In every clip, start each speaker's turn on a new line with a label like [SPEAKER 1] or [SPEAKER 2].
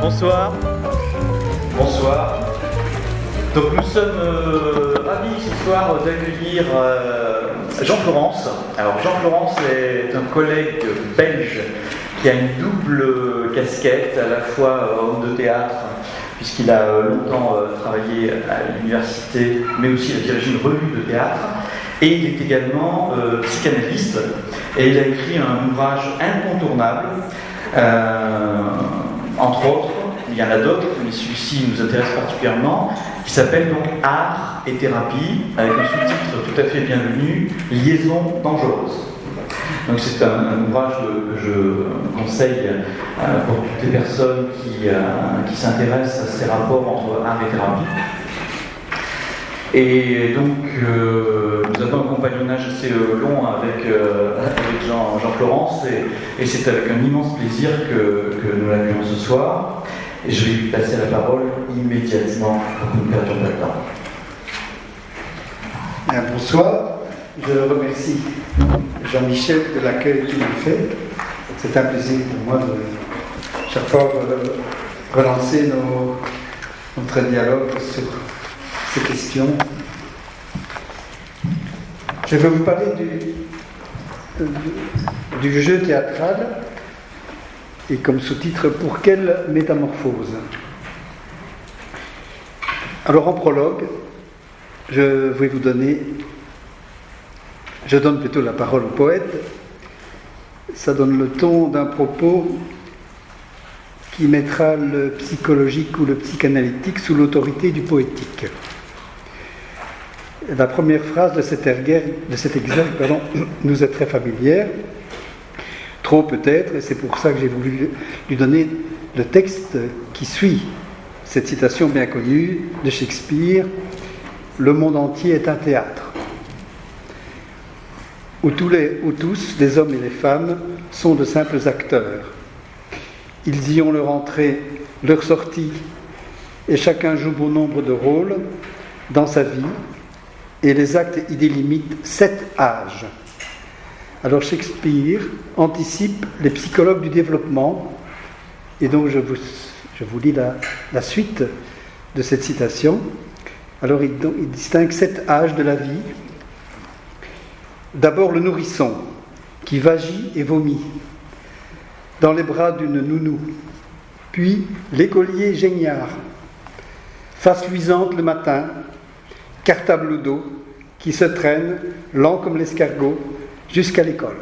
[SPEAKER 1] Bonsoir. Bonsoir. Donc nous sommes ravis ce soir d'accueillir Jean-Florence. Alors Jean-Florence est un collègue belge qui a une double casquette, à la fois homme de théâtre, puisqu'il a longtemps travaillé à l'université, mais aussi il a dirigé une revue de théâtre, et il est également psychanalyste, et il a écrit un ouvrage incontournable, entre autres, il y en a d'autres, mais celui-ci nous intéresse particulièrement, qui s'appelle donc Art et thérapie, avec un sous-titre tout à fait bienvenu, Liaison dangereuse. Donc c'est un ouvrage que je conseille pour toutes les personnes qui s'intéressent à ces rapports entre art et thérapie. Et donc nous avons un compagnonnage assez long avec Jean-Florence, et c'est avec un immense plaisir que nous l'accueillons ce soir. Et je vais lui passer la parole immédiatement pour que nous ne perdions pas de temps.
[SPEAKER 2] Bien, bonsoir, je remercie Jean-Michel de l'accueil qu'il m'a fait. C'est un plaisir pour moi de chaque fois relancer notre dialogue sur ces questions. Je vais vous parler du jeu théâtral. Et comme sous-titre, pour quelle métamorphose? Alors en prologue, je donne plutôt la parole au poète. Ça donne le ton d'un propos qui mettra le psychologique ou le psychanalytique sous l'autorité du poétique. La première phrase de cet exergue nous est très familière. Trop peut-être, et c'est pour ça que j'ai voulu lui donner le texte qui suit cette citation bien connue de Shakespeare, « Le monde entier est un théâtre », où tous, les hommes et les femmes, sont de simples acteurs. Ils y ont leur entrée, leur sortie, et chacun joue bon nombre de rôles dans sa vie, et les actes y délimitent 7 âges. Alors Shakespeare anticipe les psychologues du développement, et donc je vous lis la suite de cette citation. Alors il distingue 7 âges de la vie. D'abord le nourrisson, qui vagit et vomit dans les bras d'une nounou, puis l'écolier géniard, face luisante le matin, cartable au dos, qui se traîne, lent comme l'escargot, jusqu'à l'école.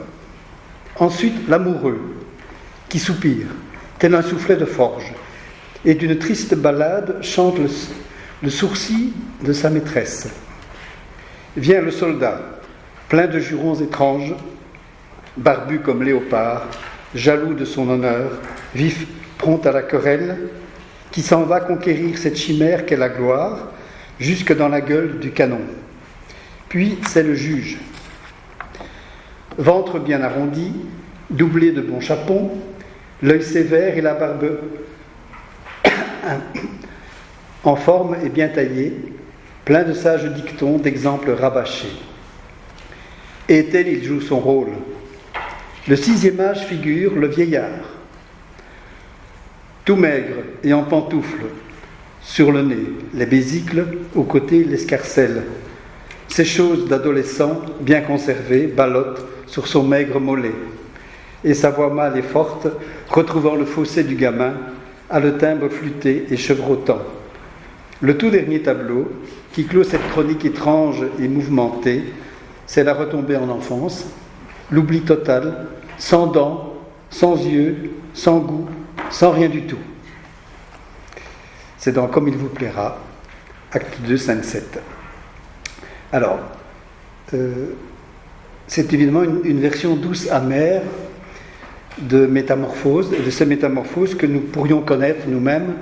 [SPEAKER 2] Ensuite, l'amoureux, qui soupire, tel un soufflet de forge, et d'une triste ballade chante le sourcil de sa maîtresse. Vient le soldat, plein de jurons étranges, barbu comme léopard, jaloux de son honneur, vif, prompt à la querelle, qui s'en va conquérir cette chimère qu'est la gloire, jusque dans la gueule du canon. Puis c'est le juge, ventre bien arrondi, doublé de bons chapons, l'œil sévère et la barbe en forme et bien taillée, plein de sages dictons, d'exemples rabâchés. Et tel il joue son rôle. Le 6e âge figure le vieillard, tout maigre et en pantoufles, sur le nez, les besicles, aux côtés l'escarcelle. Ces choses d'adolescent, bien conservées, ballottent sur son maigre mollet. Et sa voix mâle et forte, retrouvant le fossé du gamin, a le timbre flûté et chevrotant. Le tout dernier tableau, qui clôt cette chronique étrange et mouvementée, c'est la retombée en enfance, l'oubli total, sans dents, sans yeux, sans goût, sans rien du tout. C'est dans Comme il vous plaira, acte 2, scène 7. Alors, c'est évidemment une version douce, amère de métamorphose, et de ces métamorphoses que nous pourrions connaître nous-mêmes,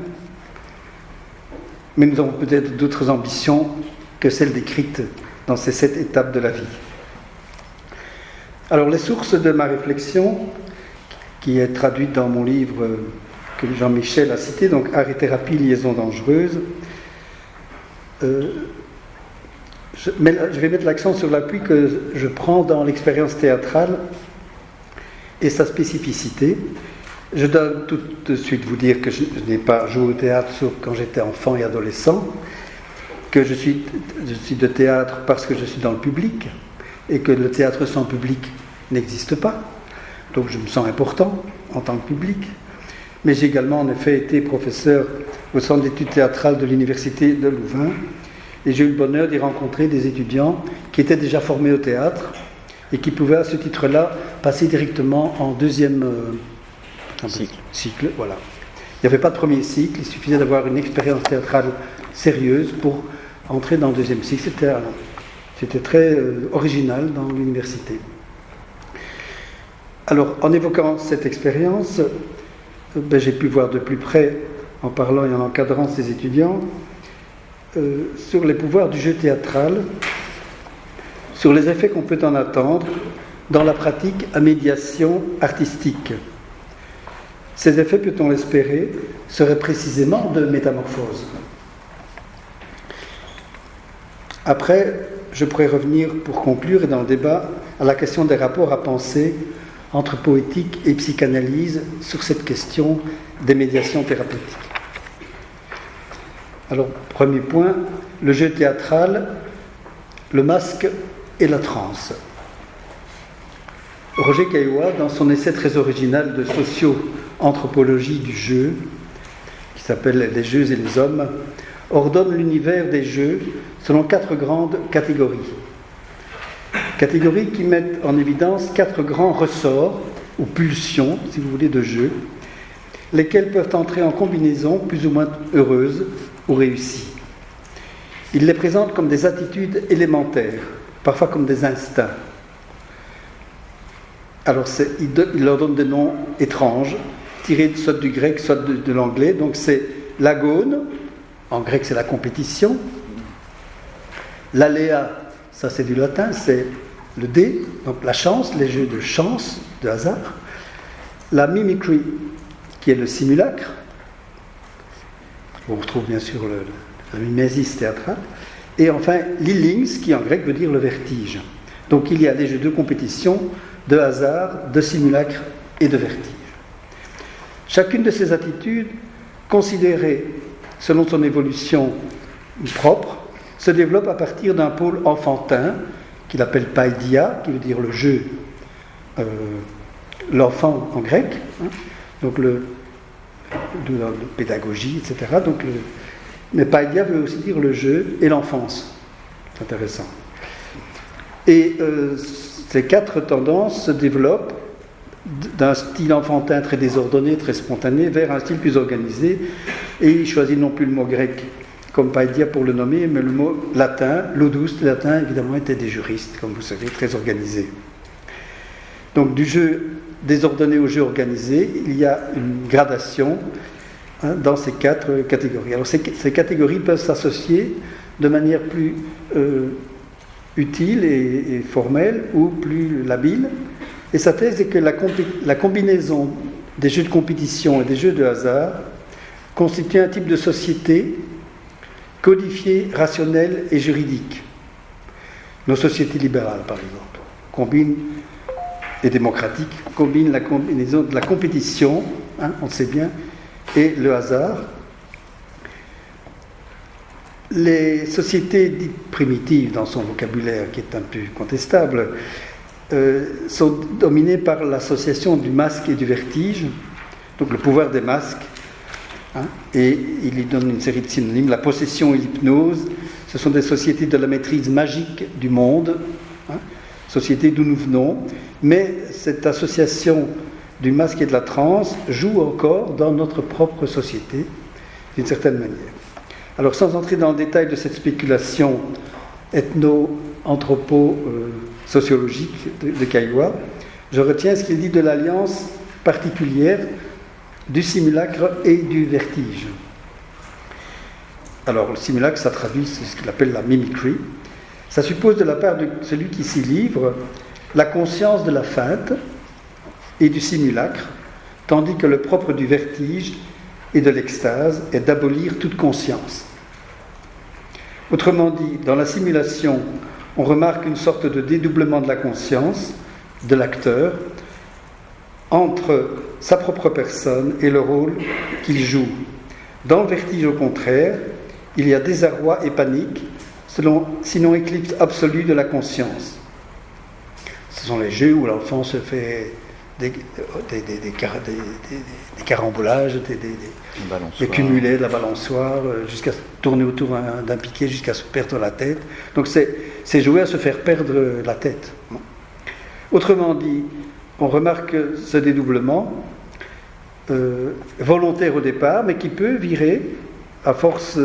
[SPEAKER 2] mais nous avons peut-être d'autres ambitions que celles décrites dans ces 7 étapes de la vie. Alors, les sources de ma réflexion, qui est traduite dans mon livre que Jean-Michel a cité, donc Art et thérapie, liaison dangereuse, je vais mettre l'accent sur l'appui que je prends dans l'expérience théâtrale et sa spécificité. Je dois tout de suite vous dire que je n'ai pas joué au théâtre sauf quand j'étais enfant et adolescent, que je suis de théâtre parce que je suis dans le public et que le théâtre sans public n'existe pas. Donc je me sens important en tant que public. Mais j'ai également en effet été professeur au centre d'études théâtrales de l'université de Louvain et j'ai eu le bonheur d'y rencontrer des étudiants qui étaient déjà formés au théâtre et qui pouvaient à ce titre-là passer directement en deuxième cycle. Voilà. Il n'y avait pas de premier cycle, il suffisait d'avoir une expérience théâtrale sérieuse pour entrer dans le deuxième cycle. C'était très original dans l'université. Alors, en évoquant cette expérience, j'ai pu voir de plus près, en parlant et en encadrant ces étudiants, sur les pouvoirs du jeu théâtral, sur les effets qu'on peut en attendre dans la pratique à médiation artistique. Ces effets, peut-on l'espérer, seraient précisément de métamorphose. Après, je pourrais revenir, pour conclure et dans le débat, à la question des rapports à penser entre poétique et psychanalyse sur cette question des médiations thérapeutiques. Alors, premier point, le jeu théâtral, le masque et la transe. Roger Caillois, dans son essai très original de socio-anthropologie du jeu, qui s'appelle « Les jeux et les hommes », ordonne l'univers des jeux selon 4 grandes catégories. Catégories qui mettent en évidence 4 grands ressorts, ou pulsions, si vous voulez, de jeu, lesquels peuvent entrer en combinaison plus ou moins heureuse ou réussie. Il les présente comme des attitudes élémentaires, parfois comme des instincts. Alors, il leur donne des noms étranges, tirés soit du grec, soit de l'anglais. Donc, c'est l'agone, en grec c'est la compétition. L'aléa, ça c'est du latin, c'est le dé, donc la chance, les jeux de chance, de hasard. La mimicry, qui est le simulacre. On retrouve bien sûr la mimésis théâtrale. Et enfin, l'illynx, qui en grec veut dire le vertige. Donc il y a des jeux de compétition, de hasard, de simulacre et de vertige. Chacune de ces attitudes, considérée selon son évolution propre, se développe à partir d'un pôle enfantin qu'il appelle paidia, qui veut dire le jeu, l'enfant en grec, donc de la pédagogie, etc. Mais paidia veut aussi dire le jeu et l'enfance. C'est intéressant. Et ces 4 tendances se développent d'un style enfantin très désordonné, très spontané, vers un style plus organisé. Et il choisit non plus le mot grec comme paidia pour le nommer, mais le mot latin, ludus, le latin évidemment étaient des juristes, comme vous savez, très organisés. Donc du jeu désordonné au jeu organisé, il y a une gradation dans ces 4 catégories. Alors ces catégories peuvent s'associer de manière plus utile et formelle ou plus labile. Et sa thèse est que la combinaison des jeux de compétition et des jeux de hasard constitue un type de société codifiée, rationnelle et juridique. Nos sociétés libérales, par exemple, et démocratiques, combinent la combinaison de la compétition, on le sait bien, et le hasard. Les sociétés dites primitives, dans son vocabulaire qui est un peu contestable, sont dominées par l'association du masque et du vertige, donc le pouvoir des masques, et il y donne une série de synonymes. La possession et l'hypnose, ce sont des sociétés de la maîtrise magique du monde, sociétés d'où nous venons, mais cette association du masque et de la transe joue encore dans notre propre société, d'une certaine manière. Alors, sans entrer dans le détail de cette spéculation ethno-anthropo-sociologique de Caillois, je retiens ce qu'il dit de l'alliance particulière du simulacre et du vertige. Alors, le simulacre, ça traduit ce qu'il appelle la mimicry. Ça suppose de la part de celui qui s'y livre la conscience de la feinte et du simulacre, tandis que le propre du vertige et de l'extase est d'abolir toute conscience. Autrement dit, dans la simulation, on remarque une sorte de dédoublement de la conscience de l'acteur entre sa propre personne et le rôle qu'il joue. Dans le vertige, au contraire, il y a désarroi et panique, sinon éclipse absolue de la conscience. Ce sont les jeux où l'enfant se fait des carambolages, des cumulets, de la balançoire, jusqu'à tourner autour d'un piquet, jusqu'à se perdre la tête. Donc c'est jouer à se faire perdre la tête. Autrement dit, on remarque ce dédoublement volontaire au départ, mais qui peut virer, à force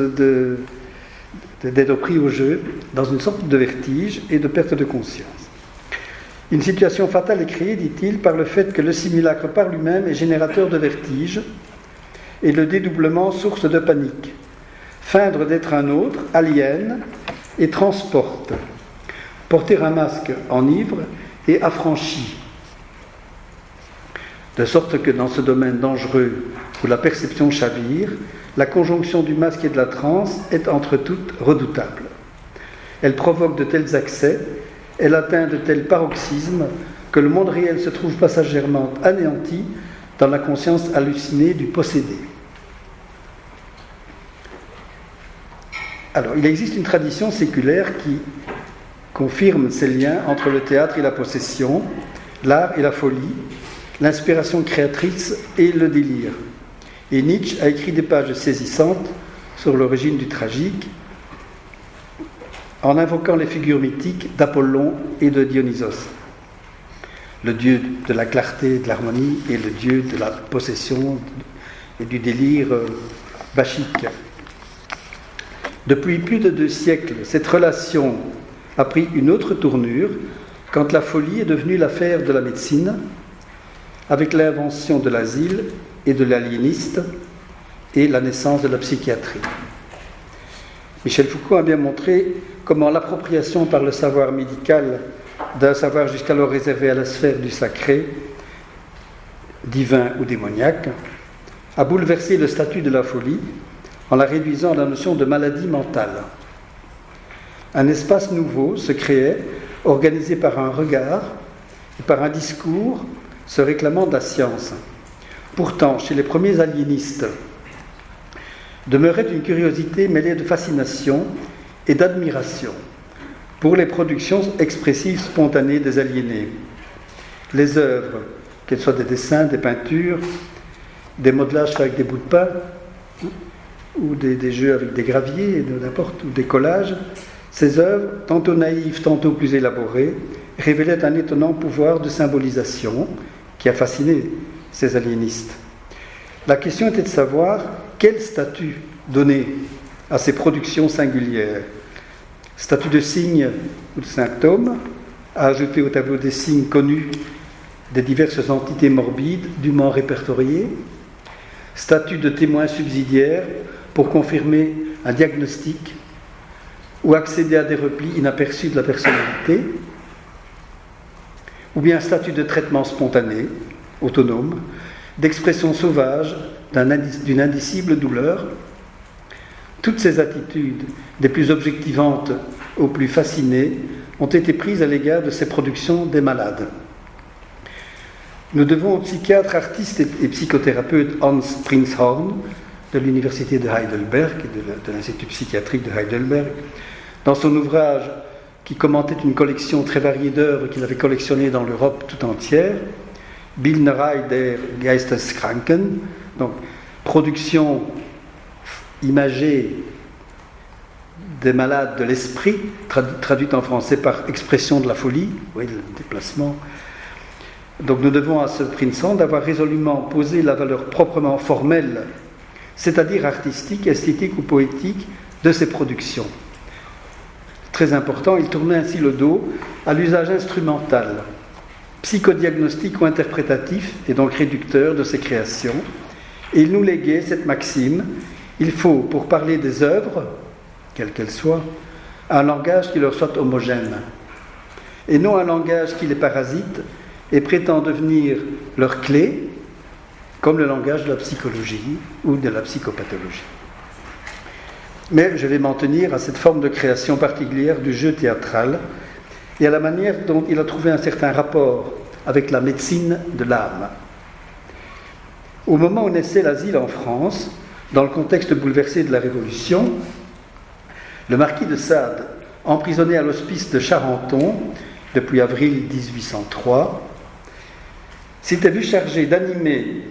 [SPEAKER 2] d'être pris au jeu, dans une sorte de vertige et de perte de conscience. Une situation fatale est créée, dit-il, par le fait que le simulacre par lui-même est générateur de vertige et le dédoublement source de panique. Feindre d'être un autre aliène et transporte. Porter un masque enivre et affranchit. De sorte que dans ce domaine dangereux où la perception chavire, la conjonction du masque et de la transe est entre toutes redoutable. Elle provoque de tels accès, elle atteint de tels paroxysmes que le monde réel se trouve passagèrement anéanti dans la conscience hallucinée du possédé. Alors, il existe une tradition séculaire qui confirme ces liens entre le théâtre et la possession, l'art et la folie, l'inspiration créatrice et le délire. Et Nietzsche a écrit des pages saisissantes sur l'origine du tragique, en invoquant les figures mythiques d'Apollon et de Dionysos, le dieu de la clarté et de l'harmonie et le dieu de la possession et du délire bachique. Depuis plus de 2 siècles, cette relation a pris une autre tournure quand la folie est devenue l'affaire de la médecine, avec l'invention de l'asile et de l'aliéniste et la naissance de la psychiatrie. Michel Foucault a bien montré comment l'appropriation par le savoir médical d'un savoir jusqu'alors réservé à la sphère du sacré, divin ou démoniaque, a bouleversé le statut de la folie en la réduisant à la notion de maladie mentale. Un espace nouveau se créait, organisé par un regard et par un discours se réclamant de la science. Pourtant, chez les premiers aliénistes, demeurait une curiosité mêlée de fascination et d'admiration pour les productions expressives spontanées des aliénés. Les œuvres, qu'elles soient des dessins, des peintures, des modelages faits avec des bouts de pain, ou des jeux avec des graviers, n'importe, ou des collages, ces œuvres, tantôt naïves, tantôt plus élaborées, révélaient un étonnant pouvoir de symbolisation qui a fasciné ces aliénistes. La question était de savoir quel statut donner à ces productions singulières. Statut de signe ou de symptôme, à ajouter au tableau des signes connus des diverses entités morbides dûment répertoriées. Statut de témoin subsidiaire pour confirmer un diagnostic ou accéder à des replis inaperçus de la personnalité. Ou bien statut de traitement spontané, autonome, d'expression sauvage d'une indicible douleur. Toutes ces attitudes, des plus objectivantes aux plus fascinées, ont été prises à l'égard de ces productions des malades. Nous devons au psychiatre, artiste et psychothérapeute Hans Prinzhorn de l'université de Heidelberg et de l'Institut psychiatrique de Heidelberg, dans son ouvrage qui commentait une collection très variée d'œuvres qu'il avait collectionnées dans l'Europe tout entière, Bildnerei der Geisteskranken, donc production imagée des malades de l'esprit, traduite en français par expression de la folie, oui, le déplacement. Donc nous devons à ce Prinzhorn d'avoir résolument posé la valeur proprement formelle, c'est-à-dire artistique, esthétique ou poétique, de ces productions. Très important, il tournait ainsi le dos à l'usage instrumental, psychodiagnostique ou interprétatif, et donc réducteur de ces créations. Et il nous léguait cette maxime: il faut, pour parler des œuvres, quelles qu'elles soient, un langage qui leur soit homogène. et non un langage qui les parasite et prétend devenir leur clé, comme le langage de la psychologie ou de la psychopathologie. Mais je vais m'en tenir à cette forme de création particulière du jeu théâtral et à la manière dont il a trouvé un certain rapport avec la médecine de l'âme. Au moment où naissait l'asile en France, dans le contexte bouleversé de la Révolution, le marquis de Sade, emprisonné à l'hospice de Charenton depuis avril 1803, s'était vu chargé d'animer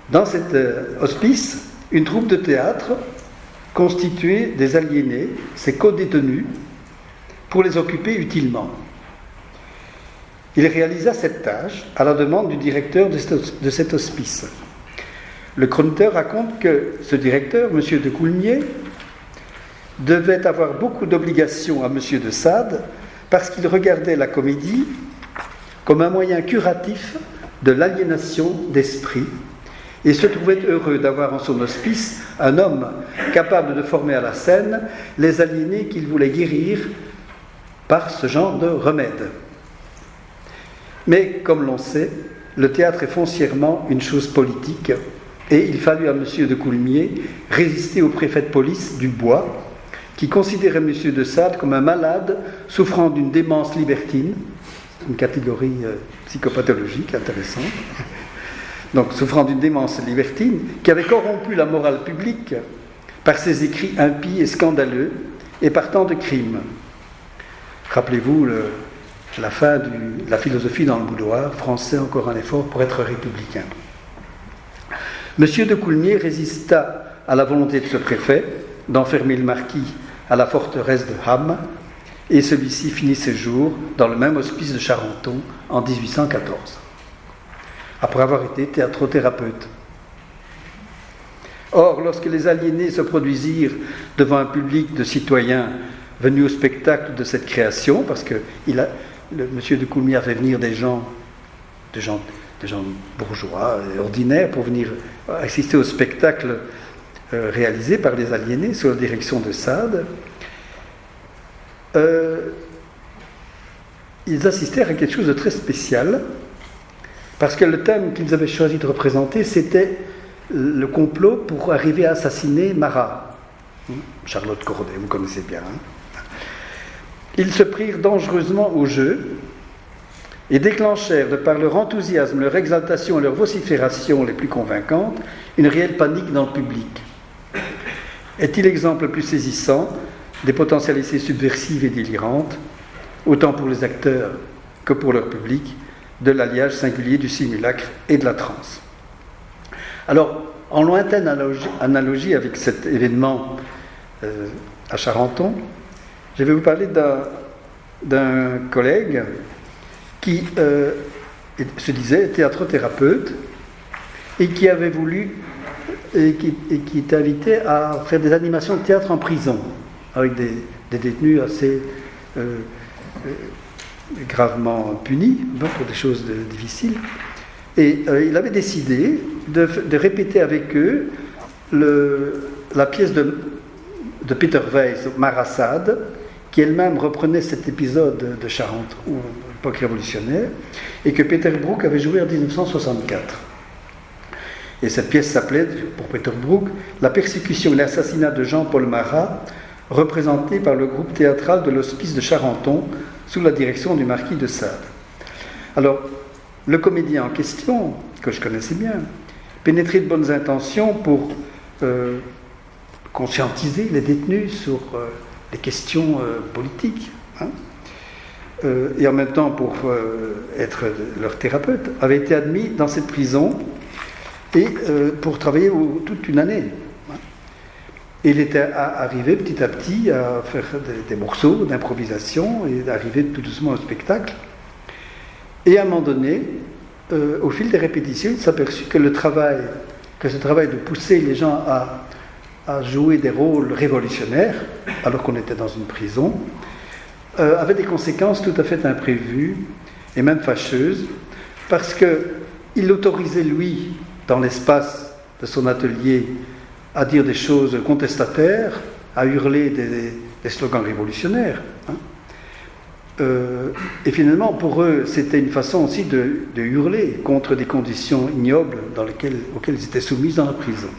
[SPEAKER 2] dans cet hospice une troupe de théâtre constituée des aliénés, ses co-détenus, pour les occuper utilement. Il réalisa cette tâche à la demande du directeur de cet hospice. Le chroniqueur raconte que ce directeur, M. de Coulmiers, devait avoir beaucoup d'obligations à M. de Sade parce qu'il regardait la comédie comme un moyen curatif de l'aliénation d'esprit et se trouvait heureux d'avoir en son hospice un homme capable de former à la scène les aliénés qu'il voulait guérir par ce genre de remède. Mais, comme l'on sait, le théâtre est foncièrement une chose politique et il fallut à M. de Coulmiers résister au préfet de police du Bois qui considérait M. de Sade comme un malade souffrant d'une démence libertine, une catégorie psychopathologique intéressante, donc souffrant d'une démence libertine, qui avait corrompu la morale publique par ses écrits impies et scandaleux et par tant de crimes. Rappelez-vous la fin de la philosophie dans le boudoir, français encore un effort pour être républicain. Monsieur de Coulmiers résista à la volonté de ce préfet d'enfermer le marquis à la forteresse de Ham, et celui-ci finit ses jours dans le même hospice de Charenton en 1814, après avoir été théâtrothérapeute. Or, lorsque les aliénés se produisirent devant un public de citoyens venus au spectacle de cette création, parce que M. de Coulmiers a fait venir des gens bourgeois et ordinaires pour venir assister au spectacle réalisé par les aliénés sous la direction de Sade, ils assistèrent à quelque chose de très spécial, parce que le thème qu'ils avaient choisi de représenter, c'était le complot pour arriver à assassiner Marat. Charlotte Corday, vous connaissez bien. Ils se prirent dangereusement au jeu et déclenchèrent, de par leur enthousiasme, leur exaltation et leur vocifération les plus convaincantes, une réelle panique dans le public. Est-il l'exemple le plus saisissant des potentialités subversives et délirantes, autant pour les acteurs que pour leur public, de l'alliage singulier du simulacre et de la transe. Alors, en lointaine analogie avec cet événement à Charenton, je vais vous parler d'un collègue qui se disait théâtrothérapeute et qui avait voulu et qui était invité à faire des animations de théâtre en prison avec des détenus assez gravement punis pour des choses difficiles. Et il avait décidé de répéter avec eux la pièce de Peter Weiss, Marassade, qui elle-même reprenait cet épisode de Charente, ou l'époque révolutionnaire, et que Peter Brook avait joué en 1964. Et cette pièce s'appelait, pour Peter Brook, La persécution et l'assassinat de Jean-Paul Marat, représenté par le groupe théâtral de l'hospice de Charenton, sous la direction du marquis de Sade. Alors, le comédien en question, que je connaissais bien, pénétrait de bonnes intentions pour conscientiser les détenus sur les questions politiques, et en même temps pour être leur thérapeute, avait été admis dans cette prison et pour travailler toute une année. Et il était arrivé petit à petit à faire des morceaux d'improvisation et d'arriver tout doucement au spectacle. Et à un moment donné, au fil des répétitions, il s'aperçut que ce travail de pousser les gens à jouer des rôles révolutionnaires, alors qu'on était dans une prison, avait des conséquences tout à fait imprévues et même fâcheuses, parce qu'il l'autorisait, lui, dans l'espace de son atelier, à dire des choses contestataires, à hurler des slogans révolutionnaires. et finalement, pour eux, c'était une façon aussi de hurler contre des conditions ignobles auxquelles ils étaient soumis dans la prison.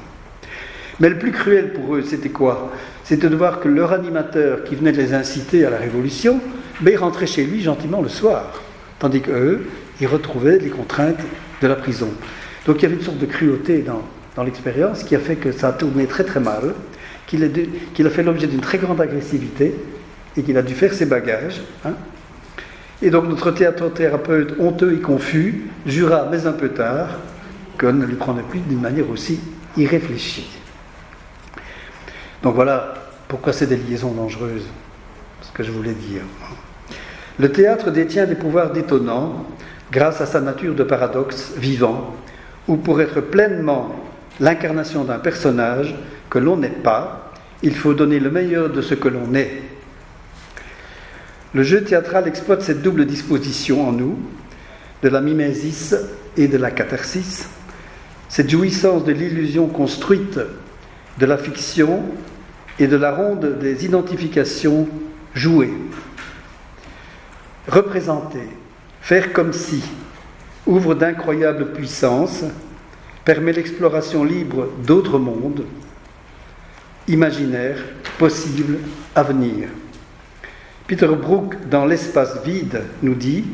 [SPEAKER 2] Mais le plus cruel pour eux, c'était quoi? C'était de voir que leur animateur, qui venait de les inciter à la révolution, il rentrait chez lui gentiment le soir, tandis qu'eux, ils retrouvaient les contraintes de la prison. Donc il y avait une sorte de cruauté dans l'expérience qui a fait que ça a tourné très très mal, qu'il a fait l'objet d'une très grande agressivité et qu'il a dû faire ses bagages. Et donc notre théâtre-thérapeute, honteux et confus, jura, mais un peu tard, qu'on ne lui prendrait plus d'une manière aussi irréfléchie. Donc voilà pourquoi c'est des liaisons dangereuses, ce que je voulais dire. Le théâtre détient des pouvoirs détonnants grâce à sa nature de paradoxe vivant, où pour être pleinement l'incarnation d'un personnage que l'on n'est pas, il faut donner le meilleur de ce que l'on est. Le jeu théâtral exploite cette double disposition en nous, de la mimésis et de la catharsis, cette jouissance de l'illusion construite, de la fiction et de la ronde des identifications jouées. Représenter, faire comme si, ouvre d'incroyables puissances, permet l'exploration libre d'autres mondes, imaginaires, possibles, à venir. Peter Brook, dans L'espace vide, nous dit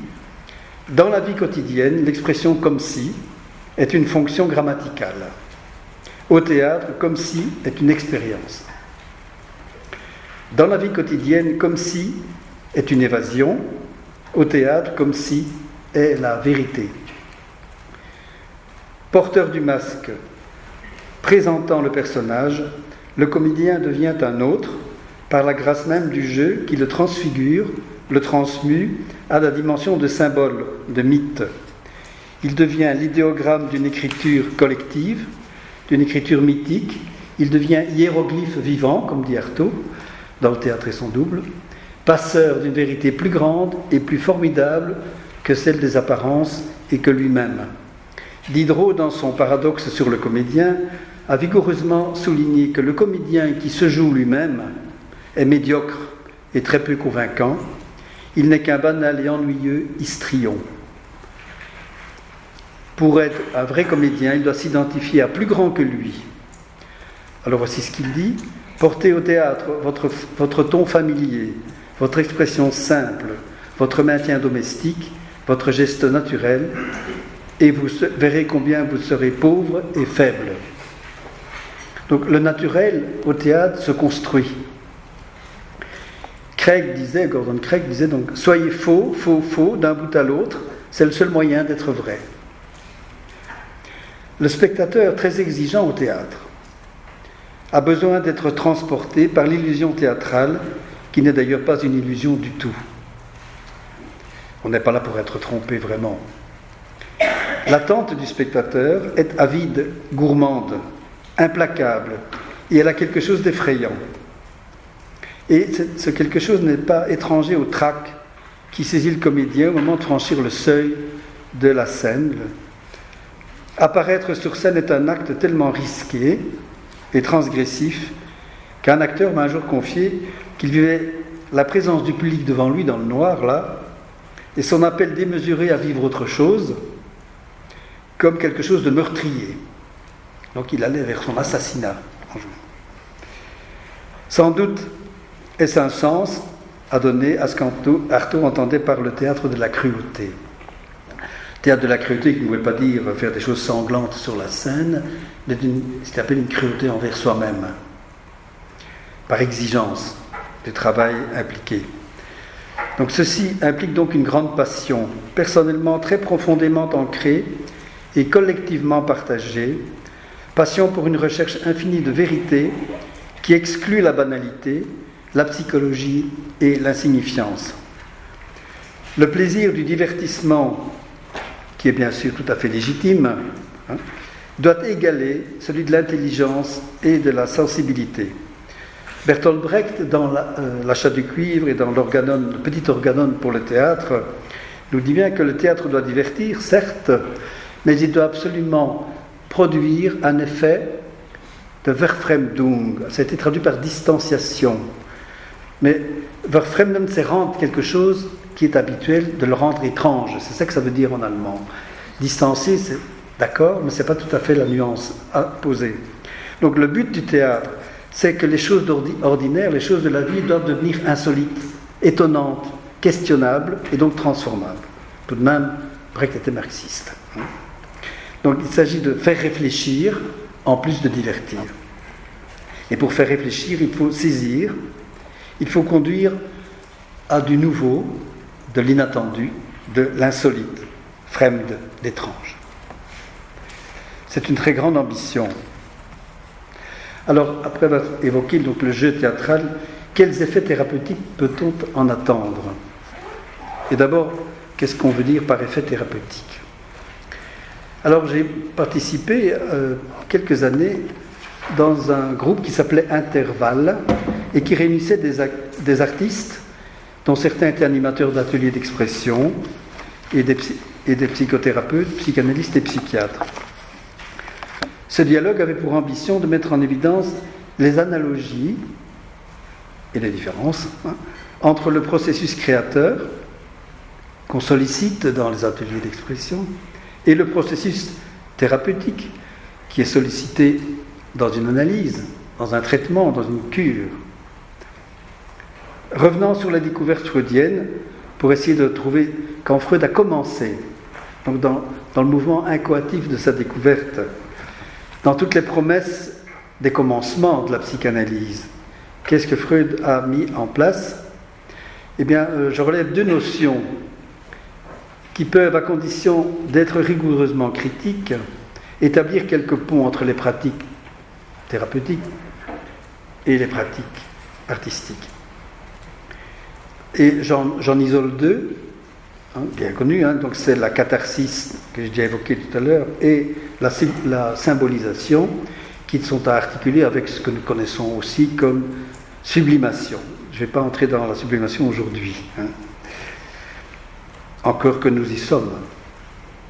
[SPEAKER 2] « Dans la vie quotidienne, l'expression « comme si » est une fonction grammaticale. Au théâtre, « comme si » est une expérience. Dans la vie quotidienne, « comme si » est une évasion. Au théâtre, « comme si » est la vérité. Porteur du masque, présentant le personnage, le comédien devient un autre, par la grâce même du jeu qui le transfigure, le transmue à la dimension de symbole, de mythe. Il devient l'idéogramme d'une écriture collective, d'une écriture mythique. Il devient hiéroglyphe vivant, comme dit Artaud, dans Le théâtre et son double, passeur d'une vérité plus grande et plus formidable que celle des apparences et que lui-même. Diderot, dans son paradoxe sur le comédien, a vigoureusement souligné que le comédien qui se joue lui-même est médiocre et très peu convaincant. Il n'est qu'un banal et ennuyeux histrion. Pour être un vrai comédien, il doit s'identifier à plus grand que lui. Alors voici ce qu'il dit. Portez au théâtre votre ton familier, votre expression simple, votre maintien domestique, votre geste naturel, et vous verrez combien vous serez pauvre et faible. Donc le naturel au théâtre se construit. Gordon Craig disait donc « Soyez faux, faux, faux, d'un bout à l'autre, c'est le seul moyen d'être vrai. » Le spectateur, très exigeant au théâtre, a besoin d'être transporté par l'illusion théâtrale, qui n'est d'ailleurs pas une illusion du tout. On n'est pas là pour être trompé vraiment. L'attente du spectateur est avide, gourmande, implacable, et elle a quelque chose d'effrayant. Et ce quelque chose n'est pas étranger au trac qui saisit le comédien au moment de franchir le seuil de la scène. Apparaître sur scène est un acte tellement risqué et transgressif qu'un acteur m'a un jour confié qu'il vivait la présence du public devant lui dans le noir, là, et son appel démesuré à vivre autre chose, comme quelque chose de meurtrier. Donc il allait vers son assassinat. Sans doute est-ce un sens à donner à ce qu'Artaud entendait par le théâtre de la cruauté. Théâtre de la cruauté qui ne voulait pas dire faire des choses sanglantes sur la scène, mais ce qu'il appelle une cruauté envers soi-même, par exigence du travail impliqué. Donc ceci implique donc une grande passion, personnellement très profondément ancrée et collectivement partagée, passion pour une recherche infinie de vérité qui exclut la banalité, la psychologie et l'insignifiance. Le plaisir du divertissement, qui est bien sûr tout à fait légitime, doit égaler celui de l'intelligence et de la sensibilité. Bertolt Brecht, dans L'achat du cuivre et dans le petit organon pour le théâtre, nous dit bien que le théâtre doit divertir, certes, mais il doit absolument produire un effet de Verfremdung. Ça a été traduit par distanciation. Mais Verfremden, c'est rendre quelque chose qui est habituel de le rendre étrange. C'est ça que ça veut dire en allemand. Distancier, c'est d'accord, mais ce n'est pas tout à fait la nuance à poser. Donc le but du théâtre, c'est que les choses ordinaires, les choses de la vie doivent devenir insolites, étonnantes, questionnables et donc transformables. Tout de même, Brecht était marxiste. Donc il s'agit de faire réfléchir en plus de divertir. Et pour faire réfléchir, il faut saisir, il faut conduire à du nouveau, de l'inattendu, de l'insolite, fremd, d'étrange. C'est une très grande ambition. Alors, après avoir évoqué donc, le jeu théâtral, quels effets thérapeutiques peut-on en attendre? Et d'abord, qu'est-ce qu'on veut dire par effet thérapeutique? Alors, j'ai participé quelques années dans un groupe qui s'appelait Intervalle et qui réunissait des artistes dont certains étaient animateurs d'ateliers d'expression et des psychothérapeutes, psychanalystes et psychiatres. Ce dialogue avait pour ambition de mettre en évidence les analogies et les différences entre le processus créateur qu'on sollicite dans les ateliers d'expression et le processus thérapeutique qui est sollicité dans une analyse, dans un traitement, dans une cure. Revenant sur la découverte freudienne, pour essayer de trouver quand Freud a commencé, donc dans le mouvement incoatif de sa découverte, dans toutes les promesses des commencements de la psychanalyse, qu'est-ce que Freud a mis en place? Eh bien, je relève deux notions qui peuvent, à condition d'être rigoureusement critiques, établir quelques ponts entre les pratiques thérapeutiques et les pratiques artistiques. Et j'en isole deux, bien connus, donc c'est la catharsis que j'ai déjà évoquée tout à l'heure et la symbolisation qui sont à articuler avec ce que nous connaissons aussi comme sublimation. Je ne vais pas entrer dans la sublimation aujourd'hui, encore que nous y sommes,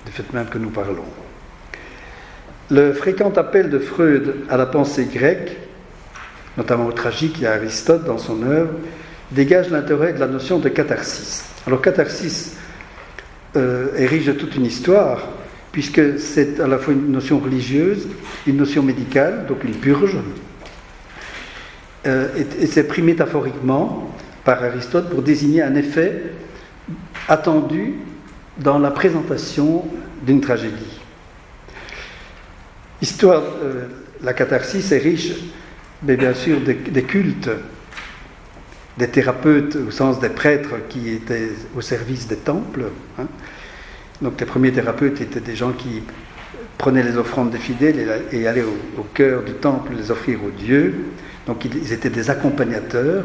[SPEAKER 2] du fait même que nous parlons. Le fréquent appel de Freud à la pensée grecque, notamment au tragique et à Aristote dans son œuvre, dégage l'intérêt de la notion de catharsis. Alors catharsis érige de toute une histoire, puisque c'est à la fois une notion religieuse, une notion médicale, donc une purge, et c'est pris métaphoriquement par Aristote pour désigner un effet attendu dans la présentation d'une tragédie. La catharsis est riche, mais bien sûr, des cultes, des thérapeutes au sens des prêtres qui étaient au service des temples. Donc les premiers thérapeutes étaient des gens qui prenaient les offrandes des fidèles et allaient au cœur du temple les offrir aux dieux. Donc ils étaient des accompagnateurs,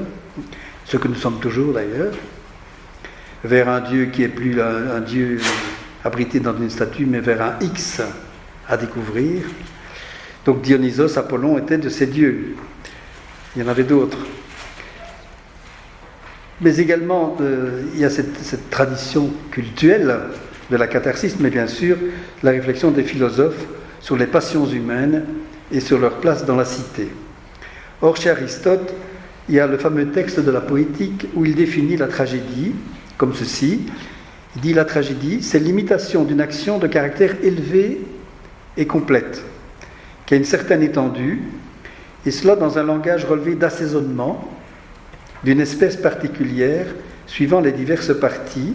[SPEAKER 2] ce que nous sommes toujours d'ailleurs, vers un dieu qui est plus un dieu abrité dans une statue, mais vers un X à découvrir. Donc Dionysos, Apollon étaient de ces dieux. Il y en avait d'autres. Mais également, il y a cette tradition cultuelle de la catharsis, mais bien sûr, la réflexion des philosophes sur les passions humaines et sur leur place dans la cité. Or, chez Aristote, il y a le fameux texte de la Poétique où il définit la tragédie comme ceci. Il dit: la tragédie, c'est l'imitation d'une action de caractère élevé et complète, qui a une certaine étendue, et cela dans un langage relevé d'assaisonnement, d'une espèce particulière, suivant les diverses parties,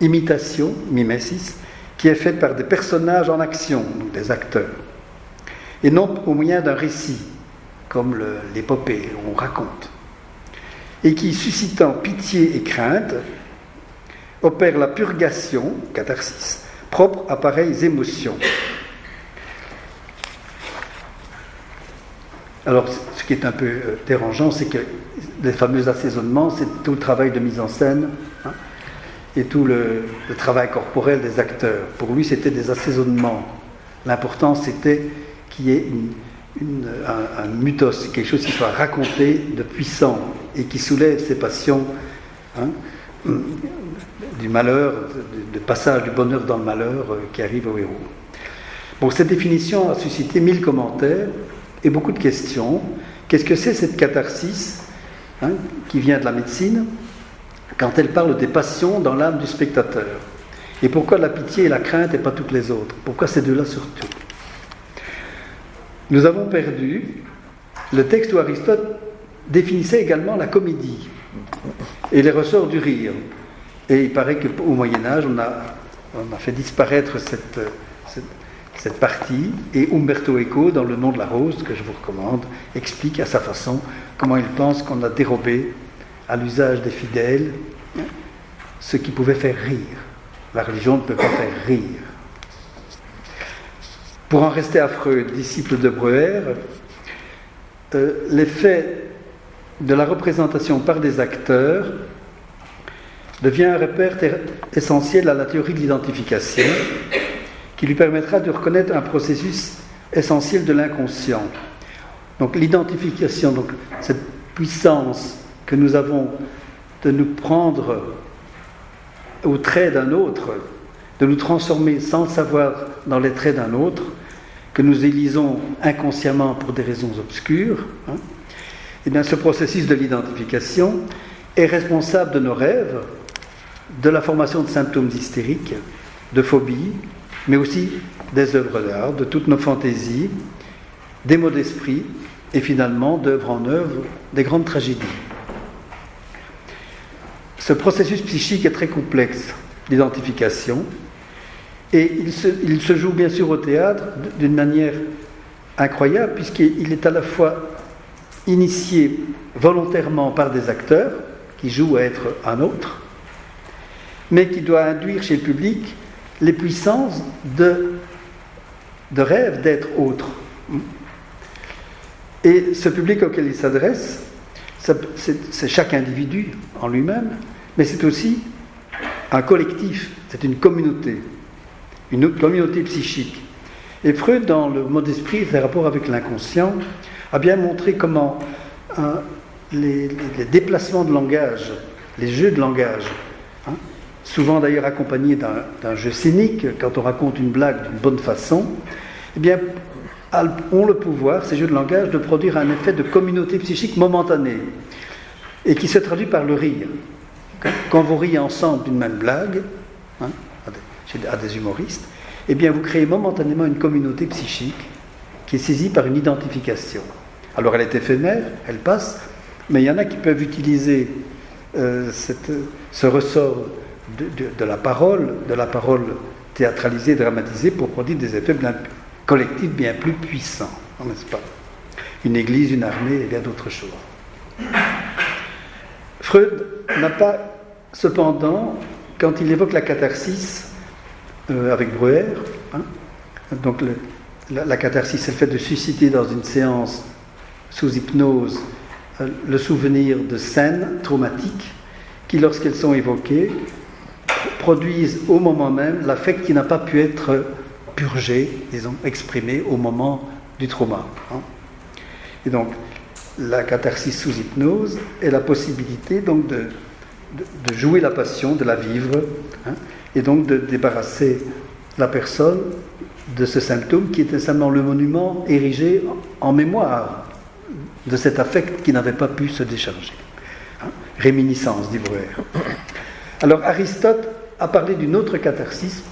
[SPEAKER 2] imitation, mimesis, qui est faite par des personnages en action, donc des acteurs, et non au moyen d'un récit, comme l'épopée, où on raconte, et qui, suscitant pitié et crainte, opère la purgation, catharsis, propre à pareilles émotions. Alors, ce qui est un peu dérangeant, c'est que les fameux assaisonnements, c'est tout le travail de mise en scène et tout le travail corporel des acteurs. Pour lui, c'était des assaisonnements. L'important, c'était qu'il y ait un mythos, quelque chose qui soit raconté de puissant et qui soulève ces passions du malheur, du passage du bonheur dans le malheur qui arrive au héros. Bon, cette définition a suscité 1000 commentaires et beaucoup de questions. Qu'est-ce que c'est cette catharsis qui vient de la médecine? quand elle parle des passions dans l'âme du spectateur. Et pourquoi la pitié et la crainte et pas toutes les autres? Pourquoi ces deux-là surtout? Nous avons perdu le texte où Aristote définissait également la comédie et les ressorts du rire. Et il paraît qu'au Moyen-Âge, on a fait disparaître cette partie, et Umberto Eco, dans Le nom de la rose, que je vous recommande, explique à sa façon comment il pense qu'on a dérobé à l'usage des fidèles ce qui pouvait faire rire. La religion ne peut pas faire rire. Pour en rester à Freud, disciple de Breuer, l'effet de la représentation par des acteurs devient un repère essentiel à la théorie de l'identification, qui lui permettra de reconnaître un processus essentiel de l'inconscient. Donc l'identification, donc cette puissance que nous avons de nous prendre aux traits d'un autre, de nous transformer sans le savoir dans les traits d'un autre, que nous élisons inconsciemment pour des raisons obscures, et bien ce processus de l'identification est responsable de nos rêves, de la formation de symptômes hystériques, de phobies, mais aussi des œuvres d'art, de toutes nos fantaisies, des mots d'esprit, et finalement, d'œuvre en œuvre, des grandes tragédies. Ce processus psychique est très complexe d'identification, et il se joue bien sûr au théâtre d'une manière incroyable, puisqu'il est à la fois initié volontairement par des acteurs, qui jouent à être un autre, mais qui doit induire chez le public les puissances de rêve d'être autre. Et ce public auquel il s'adresse, c'est chaque individu en lui-même, mais c'est aussi un collectif, c'est une communauté psychique. Et Freud, dans le mot d'esprit, les rapports avec l'inconscient, a bien montré comment les déplacements de langage, les jeux de langage, souvent d'ailleurs accompagnés d'un jeu scénique, quand on raconte une blague d'une bonne façon, eh bien, ont le pouvoir, ces jeux de langage, de produire un effet de communauté psychique momentanée, et qui se traduit par le rire. Quand vous riez ensemble d'une même blague, à des humoristes, eh bien vous créez momentanément une communauté psychique qui est saisie par une identification. Alors elle est éphémère, elle passe, mais il y en a qui peuvent utiliser ce ressort de la parole théâtralisée, dramatisée, pour produire des effets collectifs bien plus puissants, n'est-ce pas? Une église, une armée et bien d'autres choses. Freud n'a pas, cependant, quand il évoque la catharsis avec Breuer, donc la catharsis, c'est le fait de susciter dans une séance sous hypnose le souvenir de scènes traumatiques qui, lorsqu'elles sont évoquées, produisent au moment même l'affect qui n'a pas pu être purgé, disons, exprimé au moment du trauma. Et donc, la catharsis sous hypnose est la possibilité donc de jouer la passion, de la vivre, et donc de débarrasser la personne de ce symptôme qui était simplement le monument érigé en mémoire de cet affect qui n'avait pas pu se décharger. Réminiscence, dit Breuer. Alors Aristote a parlé d'une autre catharsis,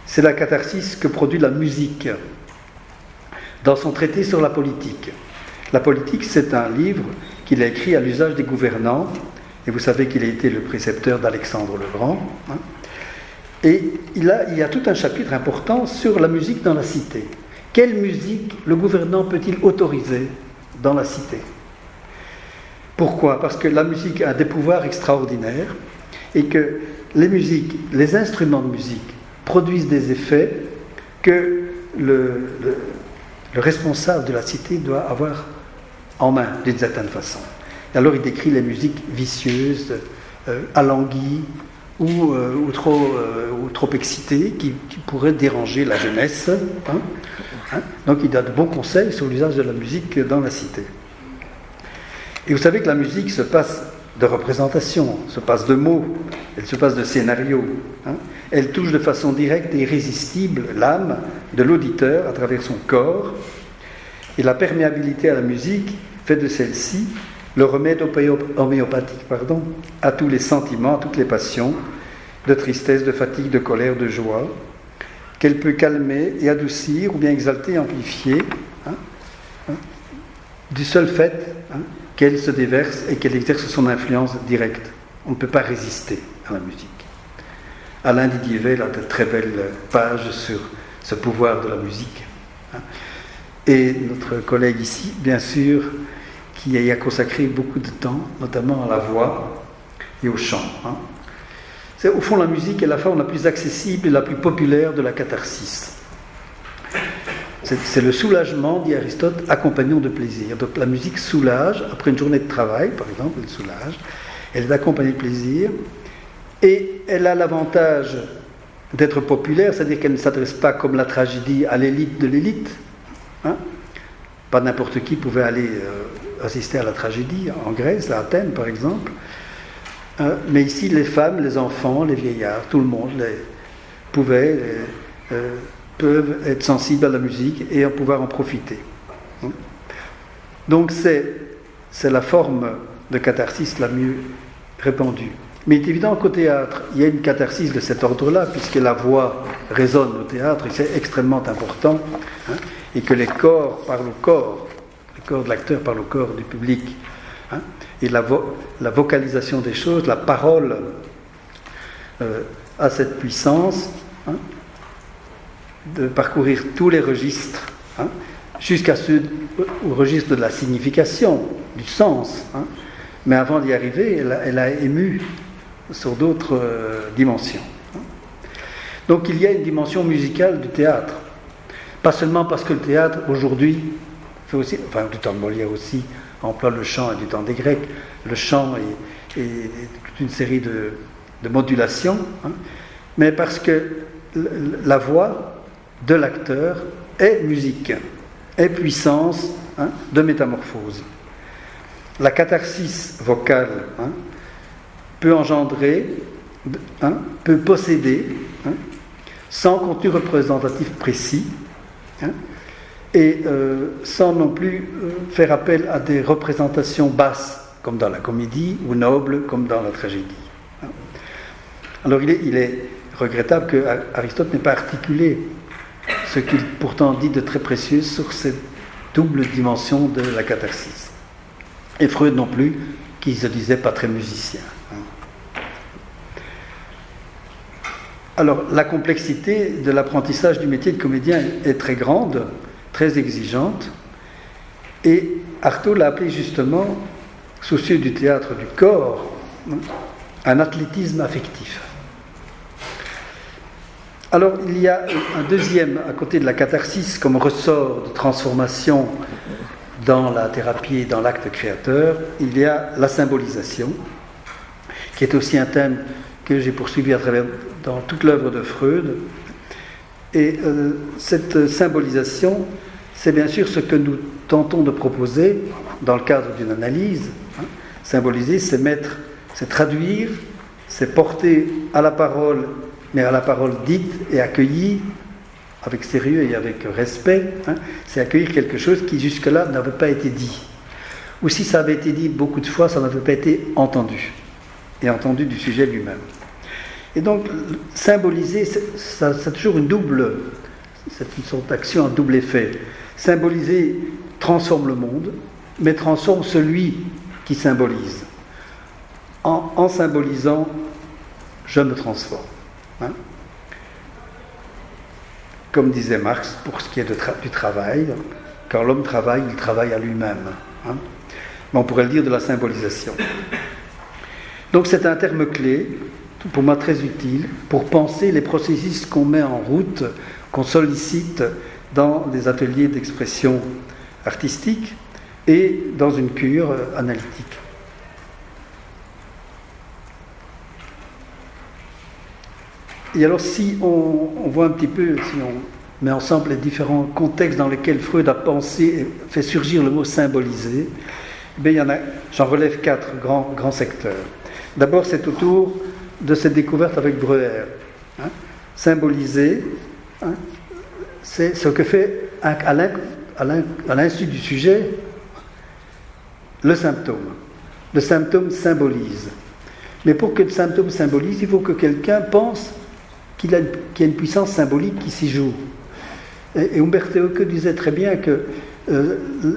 [SPEAKER 2] c'est la catharsis que produit la musique dans son traité sur la politique. La politique, c'est un livre qu'il a écrit à l'usage des gouvernants, et vous savez qu'il a été le précepteur d'Alexandre le Grand. Et il y a tout un chapitre important sur la musique dans la cité. Quelle musique le gouvernant peut-il autoriser dans la cité? Pourquoi? Parce que la musique a des pouvoirs extraordinaires et que les instruments de musique produisent des effets que le responsable de la cité doit avoir en main d'une certaine façon. Et alors il décrit les musiques vicieuses, alanguies ou trop excitées qui pourraient déranger la jeunesse. Donc il donne de bons conseils sur l'usage de la musique dans la cité. Et vous savez que la musique se passe de représentation, se passe de mots, elle se passe de scénarios. Elle touche de façon directe et irrésistible l'âme de l'auditeur à travers son corps. Et la perméabilité à la musique fait de celle-ci le remède homéopathique, à tous les sentiments, à toutes les passions, de tristesse, de fatigue, de colère, de joie, qu'elle peut calmer et adoucir, ou bien exalter, amplifier, du seul fait qu'elle se déverse et qu'elle exerce son influence directe. On ne peut pas résister à la musique. Alain Didier a de très belles pages sur ce pouvoir de la musique. Et notre collègue ici, bien sûr, qui y a consacré beaucoup de temps, notamment à la voix et au chant. C'est, au fond, la musique est la forme la plus accessible et la plus populaire de la catharsis. C'est le soulagement, dit Aristote, accompagnant de plaisir. Donc la musique soulage, après une journée de travail, par exemple, elle soulage, elle est accompagnée de plaisir, et elle a l'avantage d'être populaire, c'est-à-dire qu'elle ne s'adresse pas comme la tragédie à l'élite de l'élite. Pas n'importe qui pouvait aller assister à la tragédie, en Grèce, à Athènes par exemple. Mais ici, les femmes, les enfants, les vieillards, tout le monde peuvent être sensibles à la musique et pouvoir en profiter. Donc c'est la forme de catharsis la mieux répandue. Mais il est évident qu'au théâtre, il y a une catharsis de cet ordre-là, puisque la voix résonne au théâtre, et c'est extrêmement important, et que les corps parlent au corps, les corps de l'acteur parlent au corps du public, et la vocalisation des choses, la parole a cette puissance de parcourir tous les registres, jusqu'à au registre de la signification, du sens. Mais avant d'y arriver, elle a ému sur d'autres dimensions. Donc il y a une dimension musicale du théâtre. Pas seulement parce que le théâtre, aujourd'hui, fait aussi, enfin du temps de Molière aussi, emploie le chant et du temps des Grecs, le chant et toute une série de modulations, mais parce que la voix de l'acteur est musique, est puissance de métamorphose. La catharsis vocale peut engendrer, peut posséder, sans contenu représentatif précis, et sans non plus faire appel à des représentations basses, comme dans la comédie, ou nobles, comme dans la tragédie. Alors il est regrettable qu'Aristote n'ait pas articulé ce qu'il pourtant dit de très précieux sur cette double dimension de la catharsis. Et Freud non plus, qui se disait pas très musicien. Alors, la complexité de l'apprentissage du métier de comédien est très grande, très exigeante, et Artaud l'a appelé justement, soucieux du théâtre du corps, un athlétisme affectif. Alors, il y a un deuxième, à côté de la catharsis, comme ressort de transformation dans la thérapie et dans l'acte créateur, il y a la symbolisation, qui est aussi un thème que j'ai poursuivi dans toute l'œuvre de Freud. Et cette symbolisation, c'est bien sûr ce que nous tentons de proposer dans le cadre d'une analyse. Symboliser, c'est traduire, c'est porter à la parole, mais à la parole dite et accueillie, avec sérieux et avec respect, c'est accueillir quelque chose qui jusque-là n'avait pas été dit. Ou si ça avait été dit beaucoup de fois, ça n'avait pas été entendu, et entendu du sujet lui-même. Et donc, symboliser, c'est toujours c'est une sorte d'action à double effet. Symboliser transforme le monde, mais transforme celui qui symbolise. En symbolisant, je me transforme. Comme disait Marx, pour ce qui est du travail, quand l'homme travaille, il travaille à lui-même. Mais on pourrait le dire de la symbolisation. Donc c'est un terme clé, pour moi très utile, pour penser les processus qu'on met en route, qu'on sollicite dans des ateliers d'expression artistique et dans une cure analytique. Et alors si on voit un petit peu, si on met ensemble les différents contextes dans lesquels Freud a pensé et fait surgir le mot symboliser, j'en relève 4 grands secteurs. D'abord, c'est autour de cette découverte avec Breuer. Symboliser, c'est ce que fait à l'insu du sujet le symptôme. Le symptôme symbolise. Mais pour que le symptôme symbolise, il faut que quelqu'un pense qu'il y a une puissance symbolique qui s'y joue. Et Umberto Eco disait très bien que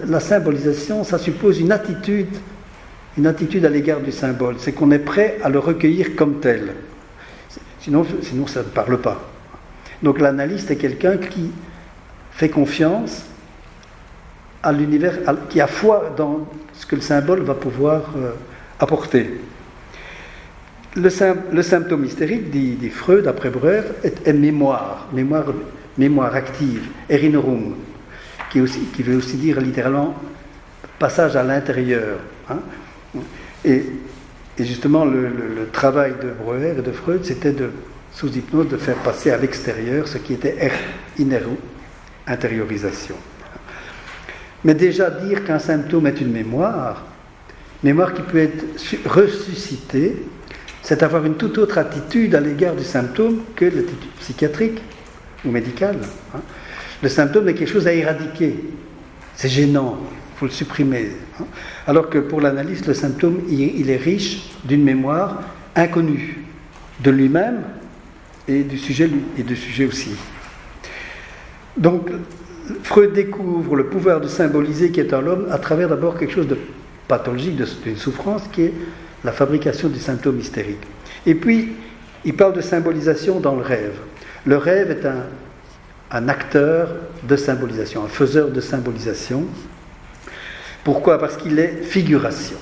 [SPEAKER 2] la symbolisation, ça suppose une attitude à l'égard du symbole. C'est qu'on est prêt à le recueillir comme tel. Sinon ça ne parle pas. Donc l'analyste est quelqu'un qui fait confiance à l'univers, qui a foi dans ce que le symbole va pouvoir apporter. Le symptôme hystérique, dit Freud, après Breuer, est mémoire active, Erinnerung, qui veut aussi dire littéralement passage à l'intérieur. Hein. Et justement, le travail de Breuer et de Freud, c'était sous hypnose de faire passer à l'extérieur ce qui était Erinnerung, intériorisation. Mais déjà dire qu'un symptôme est une mémoire qui peut être ressuscitée, c'est avoir une toute autre attitude à l'égard du symptôme que l'attitude psychiatrique ou médicale. Hein. Le symptôme est quelque chose à éradiquer. C'est gênant, il faut le supprimer. Hein. Alors que pour l'analyste, le symptôme, il est riche d'une mémoire inconnue de lui-même et du sujet aussi. Donc, Freud découvre le pouvoir de symboliser qui est en l'homme à travers d'abord quelque chose de pathologique, d'une souffrance qui est la fabrication du symptôme hystérique. Et puis, il parle de symbolisation dans le rêve. Le rêve est un acteur de symbolisation, un faiseur de symbolisation. Pourquoi ? Parce qu'il est figuration.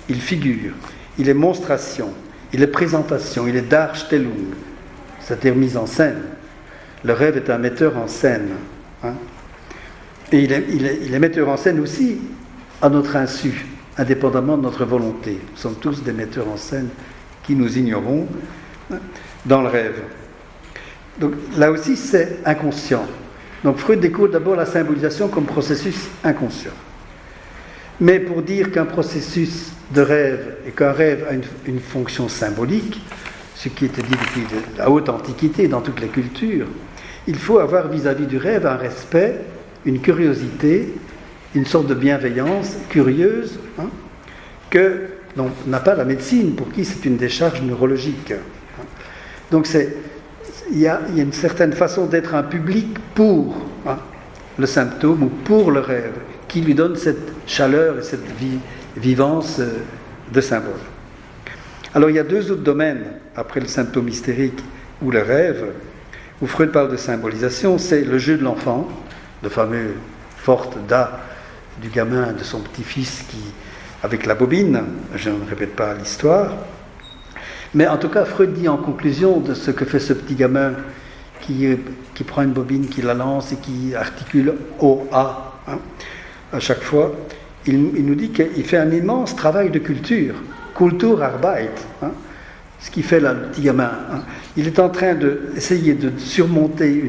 [SPEAKER 2] Il figure, il est monstration, il est présentation, il est Darstellung, c'est-à-dire mise en scène. Le rêve est un metteur en scène. Hein. Et il est metteur en scène aussi à notre insu, indépendamment de notre volonté. Nous sommes tous des metteurs en scène qui nous ignorons dans le rêve. Donc là aussi, c'est inconscient. Donc Freud découvre d'abord la symbolisation comme processus inconscient. Mais pour dire qu'un processus de rêve et qu'un rêve a une fonction symbolique, ce qui était dit depuis la haute antiquité dans toutes les cultures, il faut avoir vis-à-vis du rêve un respect, une curiosité, une sorte de bienveillance curieuse, hein, que n'a pas la médecine, pour qui c'est une décharge neurologique. Donc il y a une certaine façon d'être un public pour le symptôme ou pour le rêve, qui lui donne cette chaleur et cette vivance de symbole. Alors il y a deux autres domaines, après le symptôme hystérique ou le rêve, où Freud parle de symbolisation, c'est le jeu de l'enfant, le fameux forte da du gamin, de son petit-fils avec la bobine, je ne répète pas l'histoire, mais en tout cas Freud dit en conclusion de ce que fait ce petit gamin qui prend une bobine, qui la lance et qui articule O-A, à chaque fois, il nous dit qu'il fait un immense travail de culture, Kulturarbeit, ce qui fait là, le petit gamin. Il est en train d'essayer de surmonter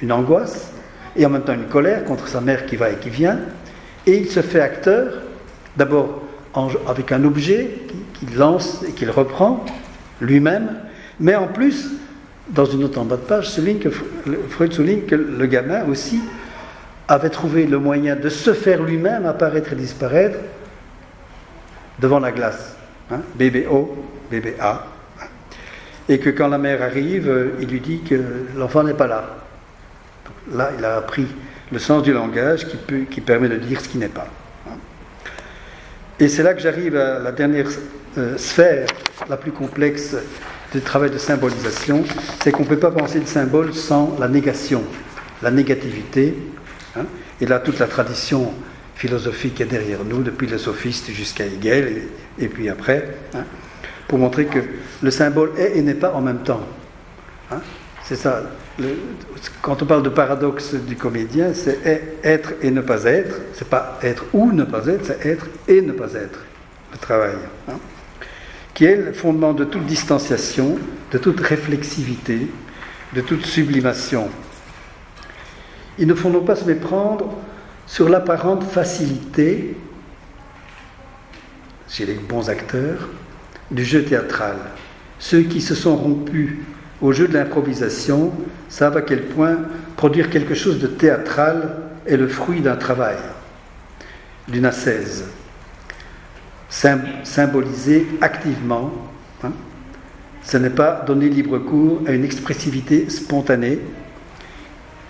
[SPEAKER 2] une angoisse et en même temps une colère contre sa mère qui va et qui vient, et il se fait acteur, d'abord avec un objet qu'il lance et qu'il reprend lui-même, mais en plus, dans une autre en bas de page, Freud souligne que le gamin aussi avait trouvé le moyen de se faire lui-même apparaître et disparaître devant la glace. Bébé O, bébé A. Et que quand la mère arrive, il lui dit que l'enfant n'est pas là. Donc là, il a appris le sens du langage qui permet de dire ce qui n'est pas. Et c'est là que j'arrive à la dernière sphère, la plus complexe du travail de symbolisation, c'est qu'on ne peut pas penser le symbole sans la négation, la négativité. Et là, toute la tradition philosophique est derrière nous, depuis les sophistes jusqu'à Hegel, et puis après, pour montrer que le symbole est et n'est pas en même temps. C'est ça. Quand on parle de paradoxe du comédien, c'est être et ne pas être. C'est pas être ou ne pas être, c'est être et ne pas être. Le travail. Qui est le fondement de toute distanciation, de toute réflexivité, de toute sublimation. Il ne faut donc pas se méprendre sur l'apparente facilité, chez les bons acteurs, du jeu théâtral. Ceux qui se sont rompus au jeu de l'improvisation savent à quel point produire quelque chose de théâtral est le fruit d'un travail, d'une ascèse. symboliser activement. Ce n'est pas donner libre cours à une expressivité spontanée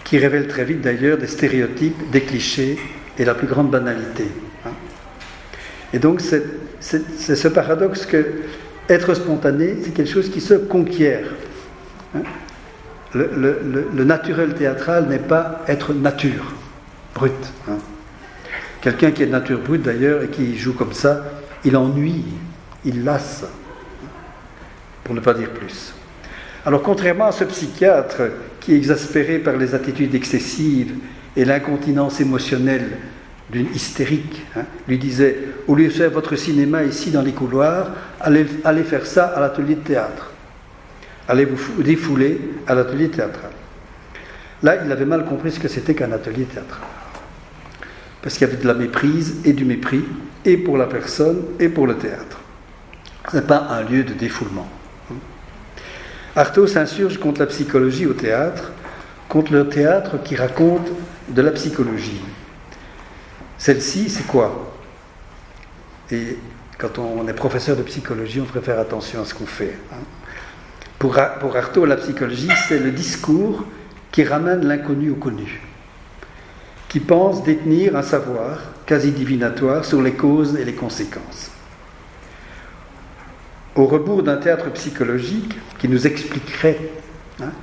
[SPEAKER 2] qui révèle très vite d'ailleurs des stéréotypes, des clichés et la plus grande banalité. Et donc c'est ce paradoxe que être spontané, c'est quelque chose qui se conquiert. Le naturel théâtral n'est pas être nature brute. Quelqu'un qui est de nature brute d'ailleurs et qui joue comme ça, il ennuie, il lasse, pour ne pas dire plus. Alors contrairement à ce psychiatre qui est exaspéré par les attitudes excessives et l'incontinence émotionnelle d'une hystérique, lui disait, au lieu de faire votre cinéma ici dans les couloirs, allez faire ça à l'atelier de théâtre. Allez vous défouler à l'atelier théâtral. Là, il avait mal compris ce que c'était qu'un atelier théâtral. Parce qu'il y avait de la méprise et du mépris, et pour la personne, et pour le théâtre. Ce n'est pas un lieu de défoulement. Artaud s'insurge contre la psychologie au théâtre, contre le théâtre qui raconte de la psychologie. Celle-ci, c'est quoi? Et quand on est professeur de psychologie, on devrait faire attention à ce qu'on fait. Pour Artaud, la psychologie, c'est le discours qui ramène l'inconnu au connu, qui pense détenir un savoir quasi divinatoire sur les causes et les conséquences. Au rebours d'un théâtre psychologique qui nous expliquerait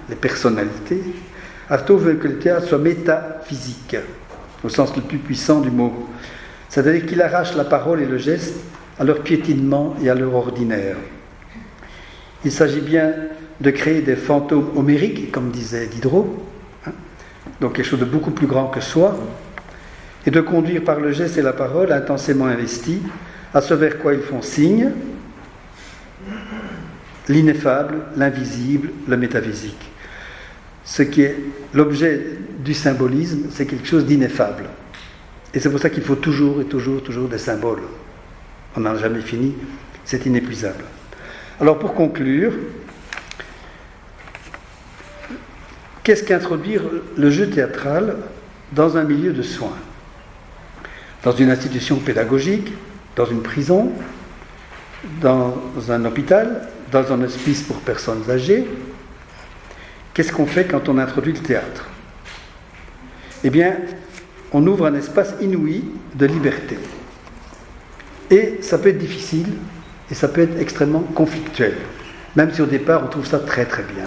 [SPEAKER 2] les personnalités, Artaud veut que le théâtre soit métaphysique, au sens le plus puissant du mot. C'est-à-dire qu'il arrache la parole et le geste à leur piétinement et à leur ordinaire. Il s'agit bien de créer des fantômes homériques, comme disait Diderot, donc quelque chose de beaucoup plus grand que soi, et de conduire par le geste et la parole intensément investis à ce vers quoi ils font signe, l'ineffable, l'invisible, le métaphysique. Ce qui est l'objet du symbolisme, c'est quelque chose d'ineffable. Et c'est pour ça qu'il faut toujours et toujours des symboles. On n'en a jamais fini, c'est inépuisable. Alors pour conclure, qu'est-ce qu'introduire le jeu théâtral dans un milieu de soins? Dans une institution pédagogique, dans une prison, dans un hôpital, dans un hospice pour personnes âgées? Qu'est-ce qu'on fait quand on introduit le théâtre? Eh bien, on ouvre un espace inouï de liberté. Et ça peut être difficile, et ça peut être extrêmement conflictuel, même si au départ on trouve ça très très bien.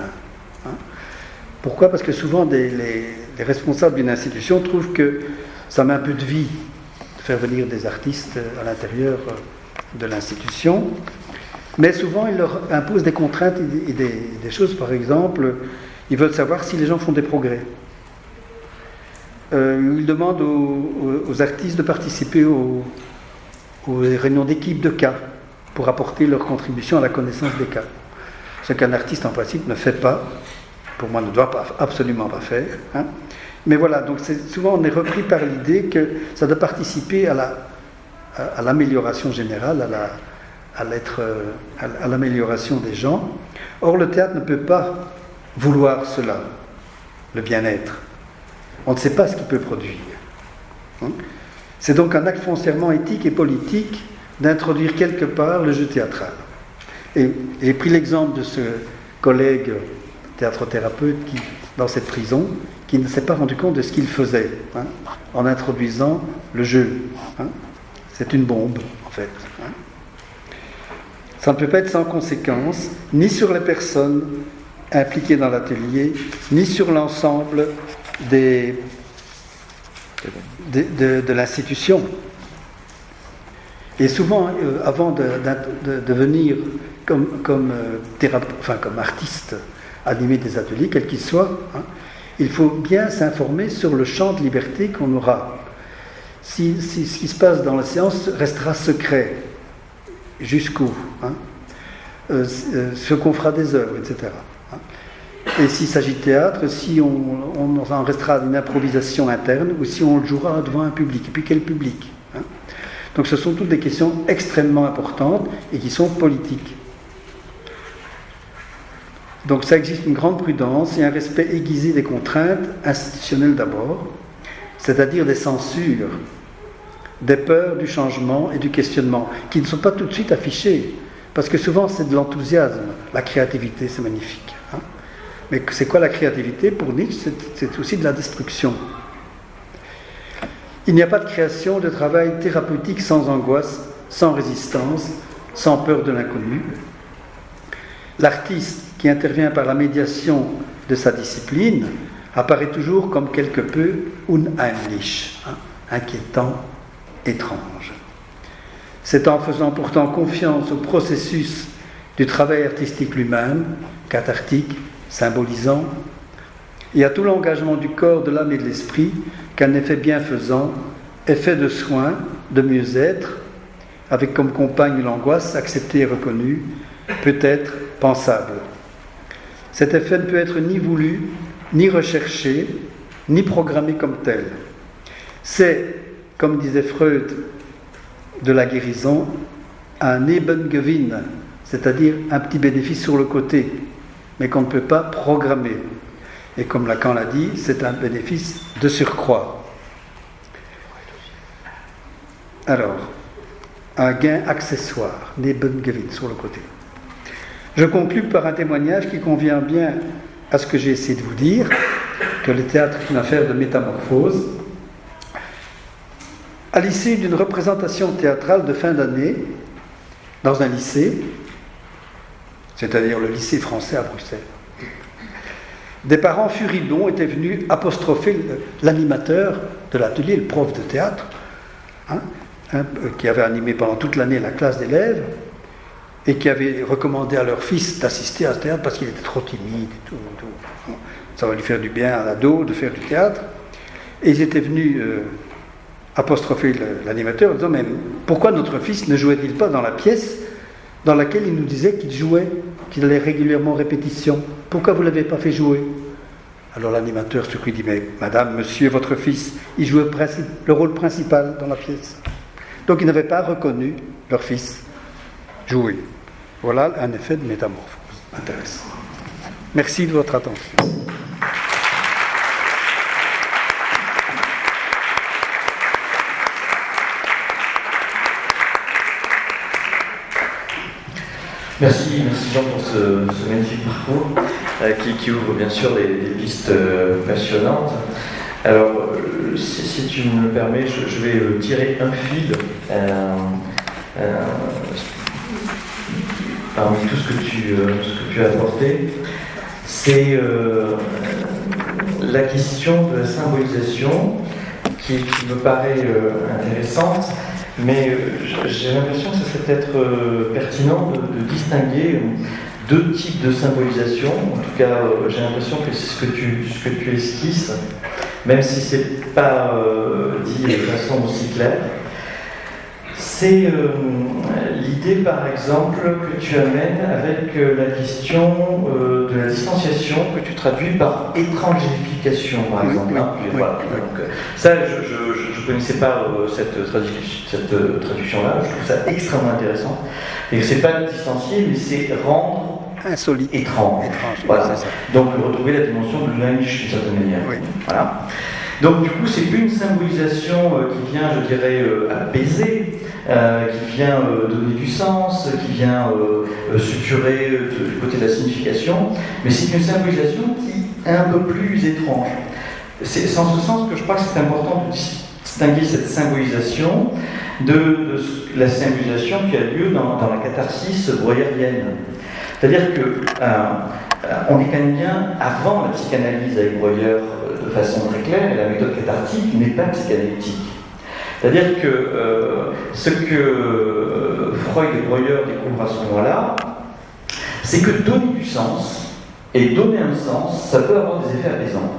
[SPEAKER 2] Pourquoi? Parce que souvent les responsables d'une institution trouvent que ça met un peu de vie de faire venir des artistes à l'intérieur de l'institution, mais souvent ils leur imposent des contraintes et des choses. Par exemple, ils veulent savoir si les gens font des progrès. Ils demandent aux artistes de participer aux réunions d'équipe de cas pour apporter leur contribution à la connaissance des cas. Ce qu'un artiste en principe ne fait pas, pour moi ne doit absolument pas faire. Mais voilà, donc souvent on est repris par l'idée que ça doit participer à l'amélioration générale, à l'amélioration des gens. Or le théâtre ne peut pas vouloir cela, le bien-être. On ne sait pas ce qu'il peut produire. C'est donc un acte foncièrement éthique et politique d'introduire quelque part le jeu théâtral. Et j'ai pris l'exemple de ce collègue théâtre-thérapeute qui, dans cette prison, qui ne s'est pas rendu compte de ce qu'il faisait en introduisant le jeu. C'est une bombe, en fait. Ça ne peut pas être sans conséquence, ni sur les personnes impliquées dans l'atelier, ni sur l'ensemble de l'institution. Et souvent, avant de venir comme artiste, animer des ateliers, quels qu'ils soient, il faut bien s'informer sur le champ de liberté qu'on aura. Si ce qui se passe dans la séance restera secret, jusqu'où, ce qu'on fera des œuvres, etc. Et s'il s'agit de théâtre, si on en restera à une improvisation interne, ou si on le jouera devant un public, et puis quel public. Donc ce sont toutes des questions extrêmement importantes et qui sont politiques. Donc ça existe une grande prudence et un respect aiguisé des contraintes institutionnelles d'abord, c'est-à-dire des censures des peurs du changement et du questionnement, qui ne sont pas tout de suite affichées, parce que souvent c'est de l'enthousiasme. La créativité, c'est magnifique. Hein. Mais c'est quoi la créativité? Pour Nietzsche, c'est aussi de la destruction. Il n'y a pas de création, de travail thérapeutique sans angoisse, sans résistance, sans peur de l'inconnu. L'artiste qui intervient par la médiation de sa discipline apparaît toujours comme quelque peu unheimlich, hein, inquiétant, étrange. C'est en faisant pourtant confiance au processus du travail artistique lui-même, cathartique, symbolisant, et à tout l'engagement du corps, de l'âme et de l'esprit, qu'un effet bienfaisant, effet de soin, de mieux-être, avec comme compagne l'angoisse acceptée et reconnue, peut être pensable. Cet effet ne peut être ni voulu, ni recherché, ni programmé comme tel. C'est, comme disait Freud, de la guérison, un Nebengewinn, c'est-à-dire un petit bénéfice sur le côté, mais qu'on ne peut pas programmer. Et comme Lacan l'a dit, c'est un bénéfice de surcroît. Alors, un gain accessoire, Nebengewinn, sur le côté. Je conclus par un témoignage qui convient bien à ce que j'ai essayé de vous dire, que le théâtre est une affaire de métamorphose. À l'issue d'une représentation théâtrale de fin d'année, dans un lycée, c'est-à-dire le lycée français à Bruxelles, des parents furibonds étaient venus apostropher l'animateur de l'atelier, le prof de théâtre, qui avait animé pendant toute l'année la classe d'élèves, et qui avait recommandé à leur fils d'assister à ce théâtre parce qu'il était trop timide et tout. Ça va lui faire du bien à l'ado de faire du théâtre. Et ils étaient venus apostropher l'animateur en disant « Mais pourquoi notre fils ne jouait-il pas dans la pièce dans laquelle il nous disait qu'il jouait, qu'il allait régulièrement en répétition? Pourquoi vous ne l'avez pas fait jouer ?» Alors l'animateur se dit « Mais madame, monsieur, votre fils, il jouait le rôle principal dans la pièce. » Donc ils n'avaient pas reconnu leur fils jouer. Voilà un effet de métamorphose intéressant. Merci de votre attention.
[SPEAKER 1] Merci Jean pour ce magnifique parcours qui ouvre bien sûr des pistes passionnantes. Alors, si tu me le permets, je vais tirer un fil parmi tout ce que tu as apporté. C'est la question de la symbolisation qui me paraît intéressante. Mais j'ai l'impression que ce serait peut-être pertinent de distinguer deux types de symbolisation. En tout cas, j'ai l'impression que c'est ce que tu esquisses, même si ce n'est pas dit de façon aussi claire. C'est l'idée, par exemple, que tu amènes avec la question de la distanciation que tu traduis par étrangérification, par exemple.
[SPEAKER 2] Oui.
[SPEAKER 1] Voilà. Donc, ça, je ne connaissais pas cette traduction-là. Je trouve ça extrêmement intéressant. Et c'est pas distancier, mais c'est rendre
[SPEAKER 2] insolite,
[SPEAKER 1] étrange. Voilà.
[SPEAKER 2] C'est ça.
[SPEAKER 1] Donc retrouver la dimension de l'unheimlich d'une certaine manière.
[SPEAKER 2] Oui.
[SPEAKER 1] Voilà. Donc du coup, c'est plus une symbolisation qui vient, je dirais, apaiser, qui vient donner du sens, qui vient structurer du côté de la signification, mais c'est une symbolisation qui est un peu plus étrange. C'est en ce sens que je crois que c'est important de distinguer cette symbolisation de la symbolisation qui a lieu dans la catharsis breuerienne. C'est-à-dire que on est quand même bien avant la psychanalyse avec Breuer de façon très claire, et la méthode cathartique n'est pas psychanalytique. C'est-à-dire que ce que Freud et Breuer découvrent à ce moment-là, c'est que donner du sens et donner un sens, ça peut avoir des effets apaisants.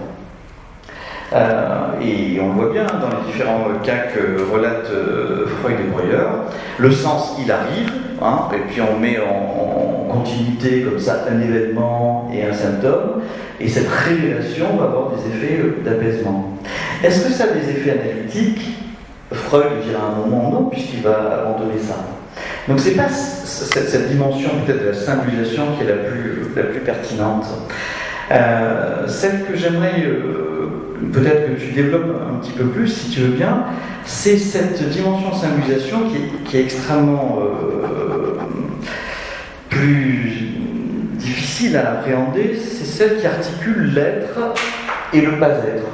[SPEAKER 1] Et on le voit bien dans les différents cas que relatent Freud et Breuer. Le sens, il arrive, et puis on met en continuité comme ça un événement et un symptôme, et cette révélation va avoir des effets d'apaisement. Est-ce que ça a des effets analytiques? Freud dira à un moment non, puisqu'il va abandonner ça. Donc c'est pas cette dimension peut-être de la symbolisation qui est la plus pertinente. Celle que j'aimerais peut-être que tu développes un petit peu plus, si tu veux bien, c'est cette dimension symbolisation qui est extrêmement plus difficile à appréhender, c'est celle qui articule l'être et le pas-être.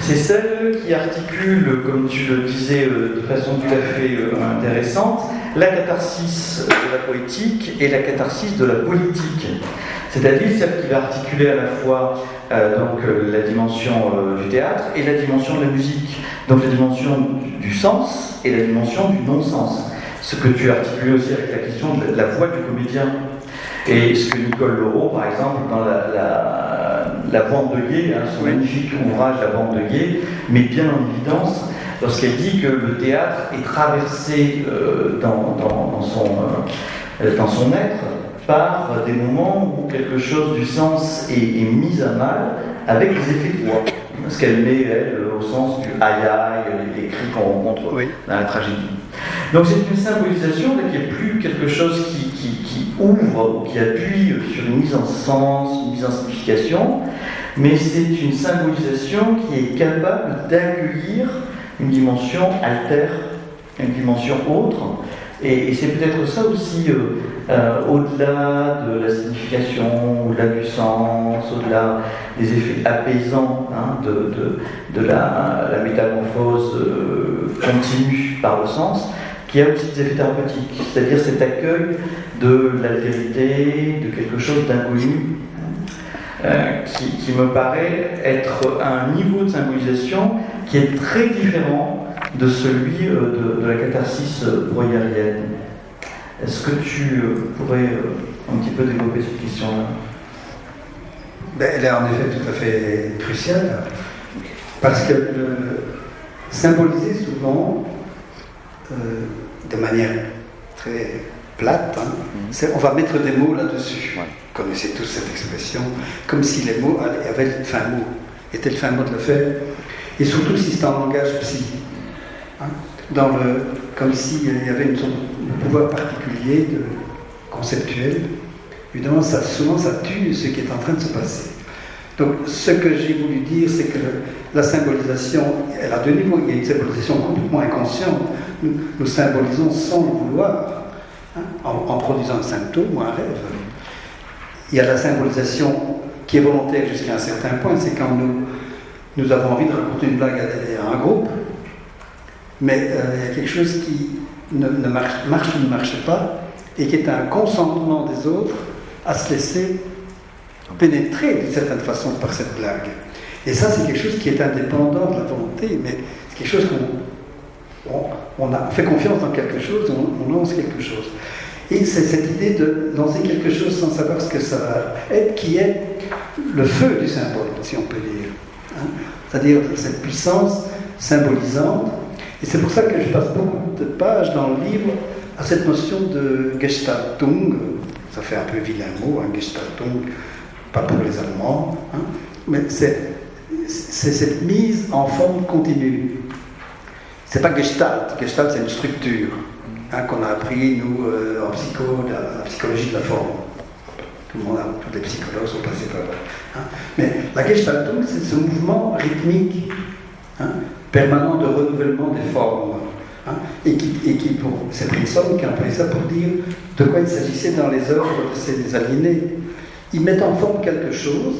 [SPEAKER 1] C'est celle qui articule, comme tu le disais de façon tout à fait intéressante, la catharsis de la poétique et la catharsis de la politique. C'est-à-dire celle qui va articuler à la fois la dimension du théâtre et la dimension de la musique. Donc la dimension du sens et la dimension du non-sens. Ce que tu articules aussi avec la question de la voix du comédien. Et ce que Nicole Laureau, par exemple, dans la Bande de Gué, son magnifique ouvrage La Bande de Gué, met bien en évidence lorsqu'elle dit que le théâtre est traversé dans son être par des moments où quelque chose du sens est mis à mal avec des effets de voix. Ce qu'elle met, elle, au sens du aïe-aïe, les cris qu'on rencontre dans la tragédie. Donc c'est une symbolisation qui n'est plus quelque chose qui ouvre ou qui appuie sur une mise en sens, une mise en signification, mais c'est une symbolisation qui est capable d'accueillir une dimension altère, une dimension autre. Et c'est peut-être ça aussi, au-delà de la signification, au-delà du sens, au-delà des effets apaisants de la métamorphose continue par le sens, qu'il y a aussi des effets thérapeutiques, c'est-à-dire cet accueil de l'altérité, de quelque chose d'inconnu, qui me paraît être un niveau de symbolisation qui est très différent de celui de la catharsis breuilienne. Est-ce que tu pourrais un petit peu développer cette question-là?
[SPEAKER 2] Elle est en effet tout à fait cruciale, parce que symboliser souvent, de manière très plate, on va mettre des mots là-dessus. Ouais. Vous connaissez tous cette expression, comme si les mots avaient le fin mot, étaient le fin mot de le faire, et surtout si c'est en langage psy. Comme s'il y avait une sorte de pouvoir particulier, conceptuel. Évidemment, souvent ça tue ce qui est en train de se passer. Donc, ce que j'ai voulu dire, c'est que la symbolisation, elle a deux niveaux. Il y a une symbolisation complètement inconsciente. Nous symbolisons sans le vouloir, en produisant un symptôme ou un rêve. Il y a la symbolisation qui est volontaire jusqu'à un certain point, c'est quand nous avons envie de raconter une blague à un groupe, mais il y a quelque chose qui ne marche ou ne marche pas, et qui est un consentement des autres à se laisser pénétrer d'une certaine façon par cette blague. Et ça, c'est quelque chose qui est indépendant de la volonté, mais c'est quelque chose on fait confiance dans quelque chose, on lance quelque chose. Et c'est cette idée de lancer quelque chose sans savoir ce que ça va être, qui est le feu du symbole, si on peut dire. C'est-à-dire cette puissance symbolisante. Et c'est pour ça que je passe beaucoup de pages dans le livre à cette notion de Gestaltung. Ça fait un peu vilain mot, Gestaltung, pas pour les Allemands, mais c'est cette mise en forme continue. C'est pas Gestalt. Gestalt, c'est une structure qu'on a appris, nous, en la psychologie de la forme. Tous les psychologues sont passés par là. Mais la Gestaltung, c'est ce mouvement rythmique, permanent de renouvellement des formes. Et qui pour c'est Brisson qui a employé ça pour dire de quoi il s'agissait dans les œuvres de ces aliénés. Ils mettent en forme quelque chose,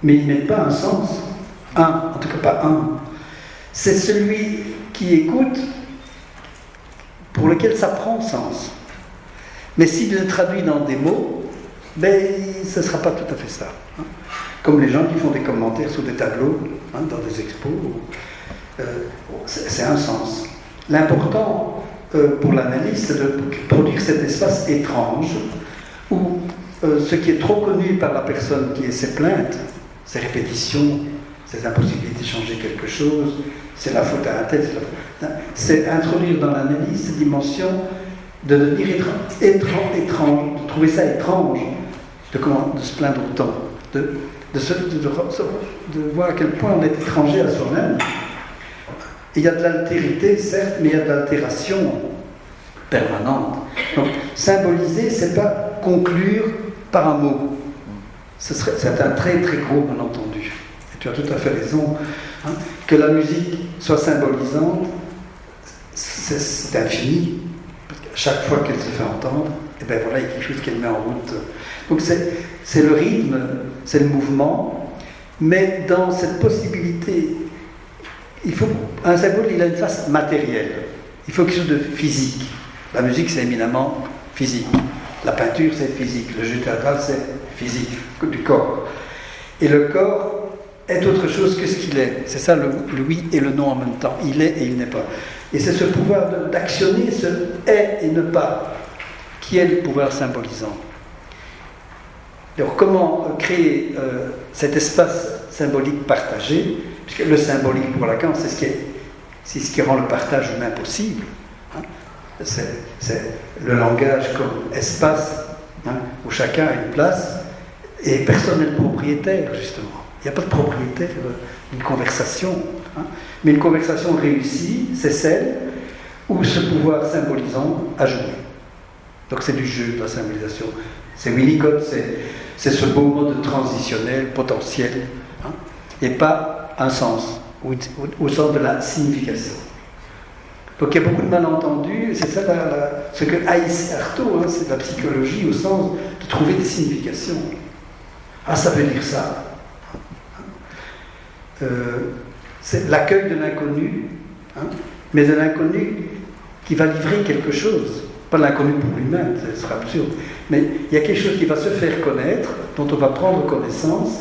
[SPEAKER 2] mais ils ne mettent pas un sens. En tout cas pas un. C'est celui qui écoute pour lequel ça prend sens. Mais s'il le traduit dans des mots, ce ne sera pas tout à fait ça. Comme les gens qui font des commentaires sur des tableaux, dans des expos, c'est un sens. L'important pour l'analyse, c'est de produire cet espace étrange où ce qui est trop connu par la personne qui est ses plaintes, ses répétitions, ses impossibilités de changer quelque chose, c'est la faute à un tel, c'est introduire dans l'analyse cette dimension de devenir étrange, de trouver ça étrange, de se plaindre autant, de voir à quel point on est étranger à soi-même. Il y a de l'altérité, certes, mais il y a de l'altération permanente. Donc, symboliser, c'est pas conclure par un mot. C'est un très très gros malentendu. tu as tout à fait raison. Hein. Que la musique soit symbolisante, c'est infini. Parce qu'à chaque fois qu'elle se fait entendre, et ben voilà, il y a quelque chose qu'elle met en route. Donc c'est le rythme, c'est le mouvement, mais dans cette possibilité, un symbole, il a une face matérielle. Il faut quelque chose de physique. La musique, c'est éminemment physique. La peinture, c'est physique. Le jeu théâtral, c'est physique, du corps. Et le corps est autre chose que ce qu'il est. C'est ça le oui et le non en même temps. Il est et il n'est pas. Et c'est ce pouvoir d'actionner ce est et ne pas qui est le pouvoir symbolisant. Alors comment créer cet espace symbolique partagé, puisque le symbolique pour Lacan, c'est ce qui rend le partage humain possible. Hein. C'est le langage comme espace, hein, où chacun a une place et personne n'est le propriétaire, justement. Il n'y a pas de propriétaire d'une conversation. Hein. Mais une conversation réussie, c'est celle où ce pouvoir symbolisant a joué. Donc c'est du jeu, de la symbolisation. C'est Winnicott, c'est ce beau mode transitionnel, potentiel, hein, et pas un sens, au sens de la signification. Donc il y a beaucoup de malentendus, c'est ça ce que haïssait Artaud, hein, c'est la psychologie au sens de trouver des significations. Ah, ça veut dire ça. C'est l'accueil de l'inconnu, hein, mais de l'inconnu qui va livrer quelque chose. Pas l'inconnu pour lui-même, ce serait absurde, mais il y a quelque chose qui va se faire connaître, dont on va prendre connaissance,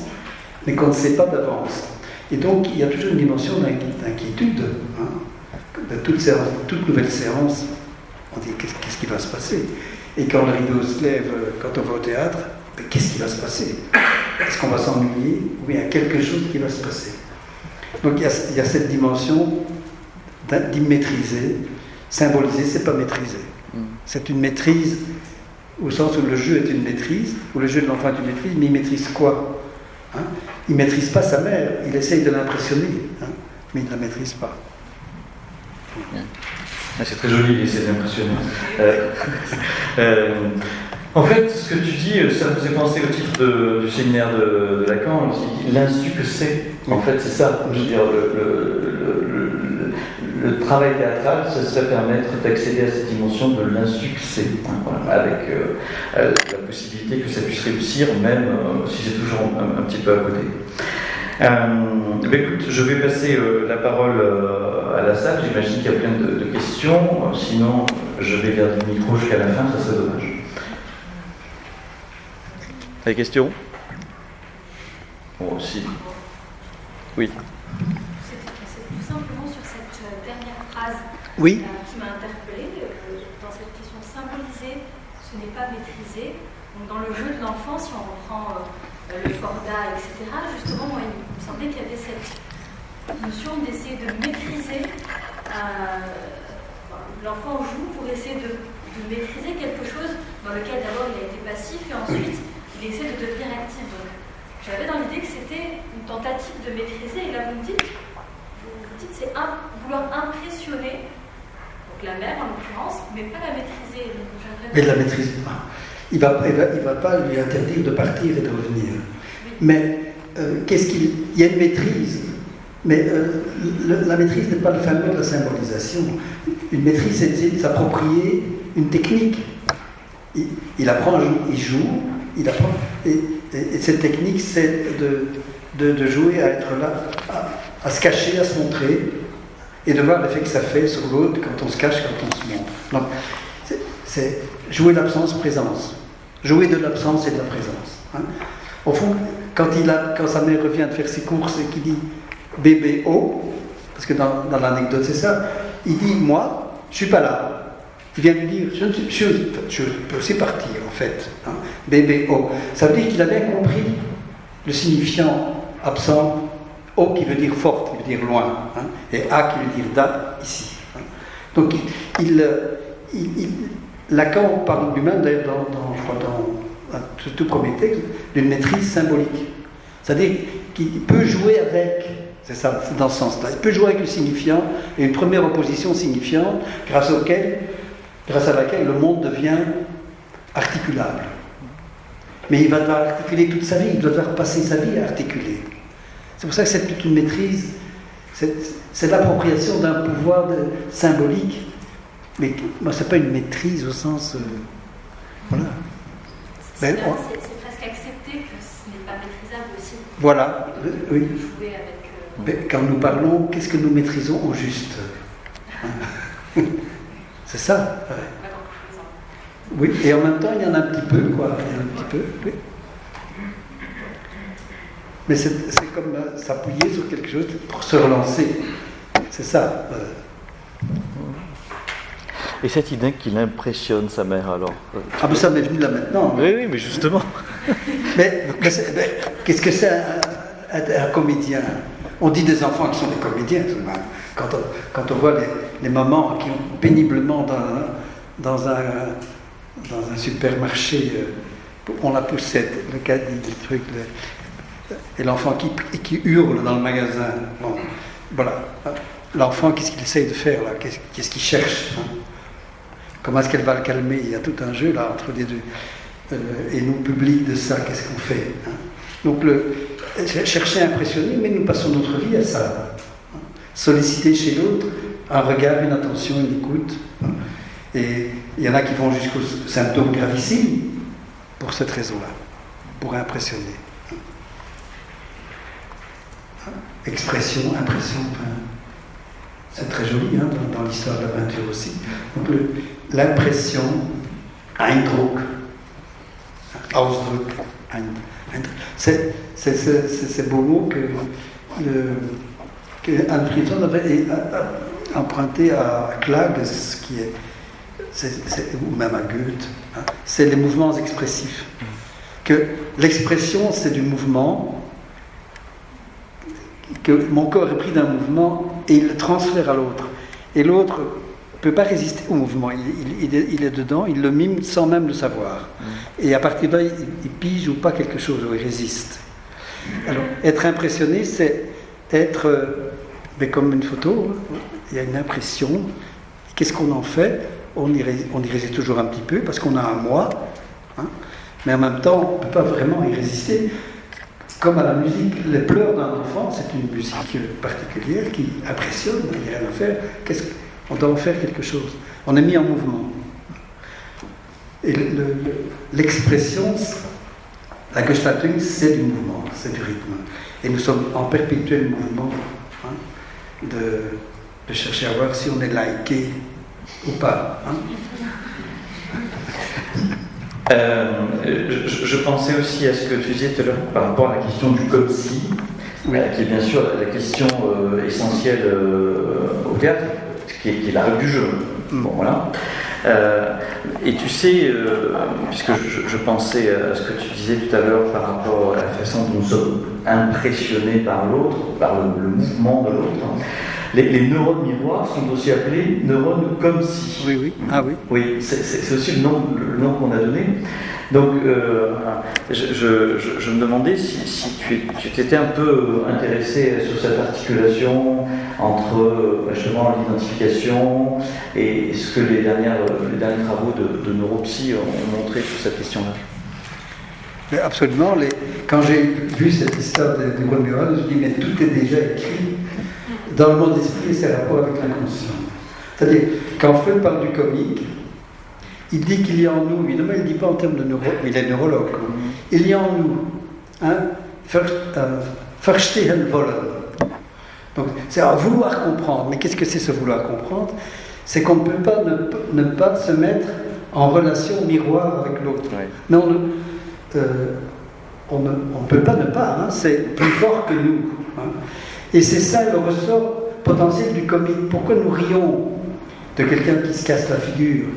[SPEAKER 2] mais qu'on ne sait pas d'avance. Et donc il y a toujours une dimension d'inquiétude. Hein. De toute nouvelle séance, on dit qu'est-ce qui va se passer? Et quand le rideau se lève, quand on va au théâtre, qu'est-ce qui va se passer? Est-ce qu'on va s'ennuyer? Ou bien il y a quelque chose qui va se passer? Donc il y a cette dimension d'immaîtriser. Symboliser, c'est pas maîtriser. C'est une maîtrise au sens où le jeu est une maîtrise, où le jeu de l'enfant est une maîtrise, mais il maîtrise quoi? Hein? Il ne maîtrise pas sa mère, il essaye de l'impressionner, hein, mais il ne la maîtrise pas.
[SPEAKER 1] C'est très joli, il essaie d'impressionner. En fait, ce que tu dis, ça me faisait penser au titre du séminaire de Lacan, l'insu que c'est. En fait, c'est ça. Je veux dire, le travail théâtral, ça serait permettre d'accéder à cette dimension de l'insuccès, hein, voilà, avec la possibilité que ça puisse réussir, même si c'est toujours un petit peu à côté. Écoute, je vais passer la parole à la salle. J'imagine qu'il y a plein de questions. Sinon, je vais garder le micro jusqu'à la fin, ça serait dommage. Des questions? Bon, aussi. Oui.
[SPEAKER 3] C'est tout simplement sur cette dernière phrase
[SPEAKER 2] Oui.
[SPEAKER 3] Qui m'a interpellée. Dans cette question symboliser, ce n'est pas maîtriser. Donc dans le jeu de l'enfant, si on reprend le corda, etc., justement, moi, il me semblait qu'il y avait cette notion d'essayer de maîtriser. L'enfant joue pour essayer de maîtriser quelque chose dans lequel d'abord il a été passif et ensuite il essaie de devenir actif. Donc, j'avais dans l'idée que c'était une tentative de maîtriser, et là vous me dites c'est vouloir impressionner, donc la mère en l'occurrence, mais pas la maîtriser. Donc,
[SPEAKER 2] mais la maîtrise pas. Il va pas lui interdire de partir et de revenir. Oui. Mais il y a une maîtrise, mais la maîtrise n'est pas le fameux de la symbolisation. Une maîtrise, c'est de s'approprier une technique. Il apprend, il joue, il apprend. Et cette technique, c'est de jouer à être là, à se cacher, à se montrer, et de voir l'effet que ça fait sur l'autre quand on se cache, quand on se montre. Donc, c'est jouer l'absence-présence. Jouer de l'absence et de la présence. Hein. Au fond, quand sa mère revient de faire ses courses et qu'il dit « bébé oh », parce que dans l'anecdote c'est ça, il dit « moi, je ne suis pas là ». Il vient lui dire, je peux aussi partir en fait. Hein. Bébé O. Ça veut dire qu'il a bien compris le signifiant absent, O qui veut dire forte, qui veut dire loin, hein, et A qui veut dire da, ici. Hein. Donc Lacan parle lui-même, d'ailleurs dans ce tout premier texte, d'une maîtrise symbolique. C'est-à-dire qu'il peut jouer avec, c'est ça, c'est dans ce sens-là, il peut jouer avec le signifiant, et une première opposition signifiante, grâce à laquelle le monde devient articulable. Mais il va devoir articuler toute sa vie, il doit devoir passer sa vie à articuler. C'est pour ça que c'est toute une maîtrise, c'est l'appropriation d'un pouvoir symbolique, mais moi, c'est pas une maîtrise au sens... voilà.
[SPEAKER 3] C'est presque accepter que ce n'est pas maîtrisable aussi.
[SPEAKER 2] Voilà, oui.
[SPEAKER 3] Jouer avec...
[SPEAKER 2] Mais quand nous parlons, qu'est-ce que nous maîtrisons au juste? C'est ça. Oui, et en même temps, il y en a un petit peu, quoi. Il y en a un petit peu, oui. Mais c'est comme s'appuyer sur quelque chose pour se relancer. C'est ça.
[SPEAKER 4] Et cette idée qu'il impressionne sa mère alors
[SPEAKER 2] Ah ben ça m'est venu là maintenant.
[SPEAKER 4] Oui, mais justement.
[SPEAKER 2] Mais qu'est-ce que c'est un comédien? On dit des enfants qui sont des comédiens. Quand on voit les mamans qui ont péniblement dans un supermarché, on la poussette, le caddie, le truc, et l'enfant qui hurle dans le magasin. Bon, voilà. L'enfant, qu'est-ce qu'il essaye de faire là? Qu'est-ce qu'il cherche, hein? Comment est-ce qu'elle va le calmer? Il y a tout un jeu là entre les deux. Et nous, public de ça, qu'est-ce qu'on fait, hein? Donc, chercher à impressionner, mais nous passons notre vie à ça. Hein? Solliciter chez l'autre un regard, une attention, une écoute. Hein? Et il y en a qui vont jusqu'aux symptômes gravissimes pour cette raison-là, pour impressionner. Hein? Expression, impression, c'est très joli hein, dans l'histoire de la peinture aussi. Donc l'impression, Eindruck, Ausdruck, c'est ces beaux mots que Anne Friedman avait emprunté à Klages, qui est, ou même à Goethe. Hein, c'est les mouvements expressifs. Que l'expression, c'est du mouvement, que mon corps est pris d'un mouvement et il le transfère à l'autre. Et l'autre ne peut pas résister au mouvement. Il est dedans, il le mime sans même le savoir. Et à partir de là, il pige ou pas quelque chose, ou il résiste. Alors, être impressionné, c'est être mais comme une photo. Il y a une impression. Qu'est-ce qu'on en fait? On y résiste toujours un petit peu parce qu'on a un moi. Hein, mais en même temps, on ne peut pas vraiment y résister. Comme à la musique, les pleurs d'un enfant, c'est une musique particulière qui impressionne, il n'y a rien à faire. On doit en faire quelque chose. On est mis en mouvement. Et l'expression, la Gestaltung, c'est du mouvement, c'est du rythme. Et nous sommes en perpétuel mouvement hein, de chercher à voir si on est liké ou pas. Hein.
[SPEAKER 1] Je pensais aussi à ce que tu disais tout à l'heure par rapport à la question du comme si,
[SPEAKER 2] oui.
[SPEAKER 1] Qui est bien sûr la question essentielle au théâtre, qui est la règle du jeu. Bon, voilà. Et tu sais, puisque je pensais à ce que tu disais tout à l'heure par rapport à la façon dont nous sommes impressionnés par l'autre, par le mouvement de l'autre, les neurones miroirs sont aussi appelés neurones comme si.
[SPEAKER 2] Oui, oui. Ah oui.
[SPEAKER 1] Oui, c'est aussi le nom qu'on a donné. Donc, je me demandais si tu t'étais un peu intéressé sur cette articulation entre justement l'identification et ce que les derniers travaux de neuropsy ont montré sur cette question-là.
[SPEAKER 2] Mais absolument. Quand j'ai vu cette histoire des neurones miroirs, je me dis mais tout est déjà écrit dans le monde d'esprit et ses rapports avec l'inconscient. C'est-à-dire, quand Freud parle du comique, il dit qu'il y a en nous, évidemment il ne dit pas en termes de neurologue, il est neurologue, il y a en nous verstehen wollen. Donc c'est à vouloir comprendre. Mais qu'est-ce que c'est ce vouloir comprendre? C'est qu'on ne peut pas ne pas se mettre en relation miroir avec l'autre. Oui. Mais on ne peut pas ne pas, hein, c'est plus fort que nous. Hein. Et c'est ça le ressort potentiel du comique. Pourquoi nous rions de quelqu'un qui se casse la figure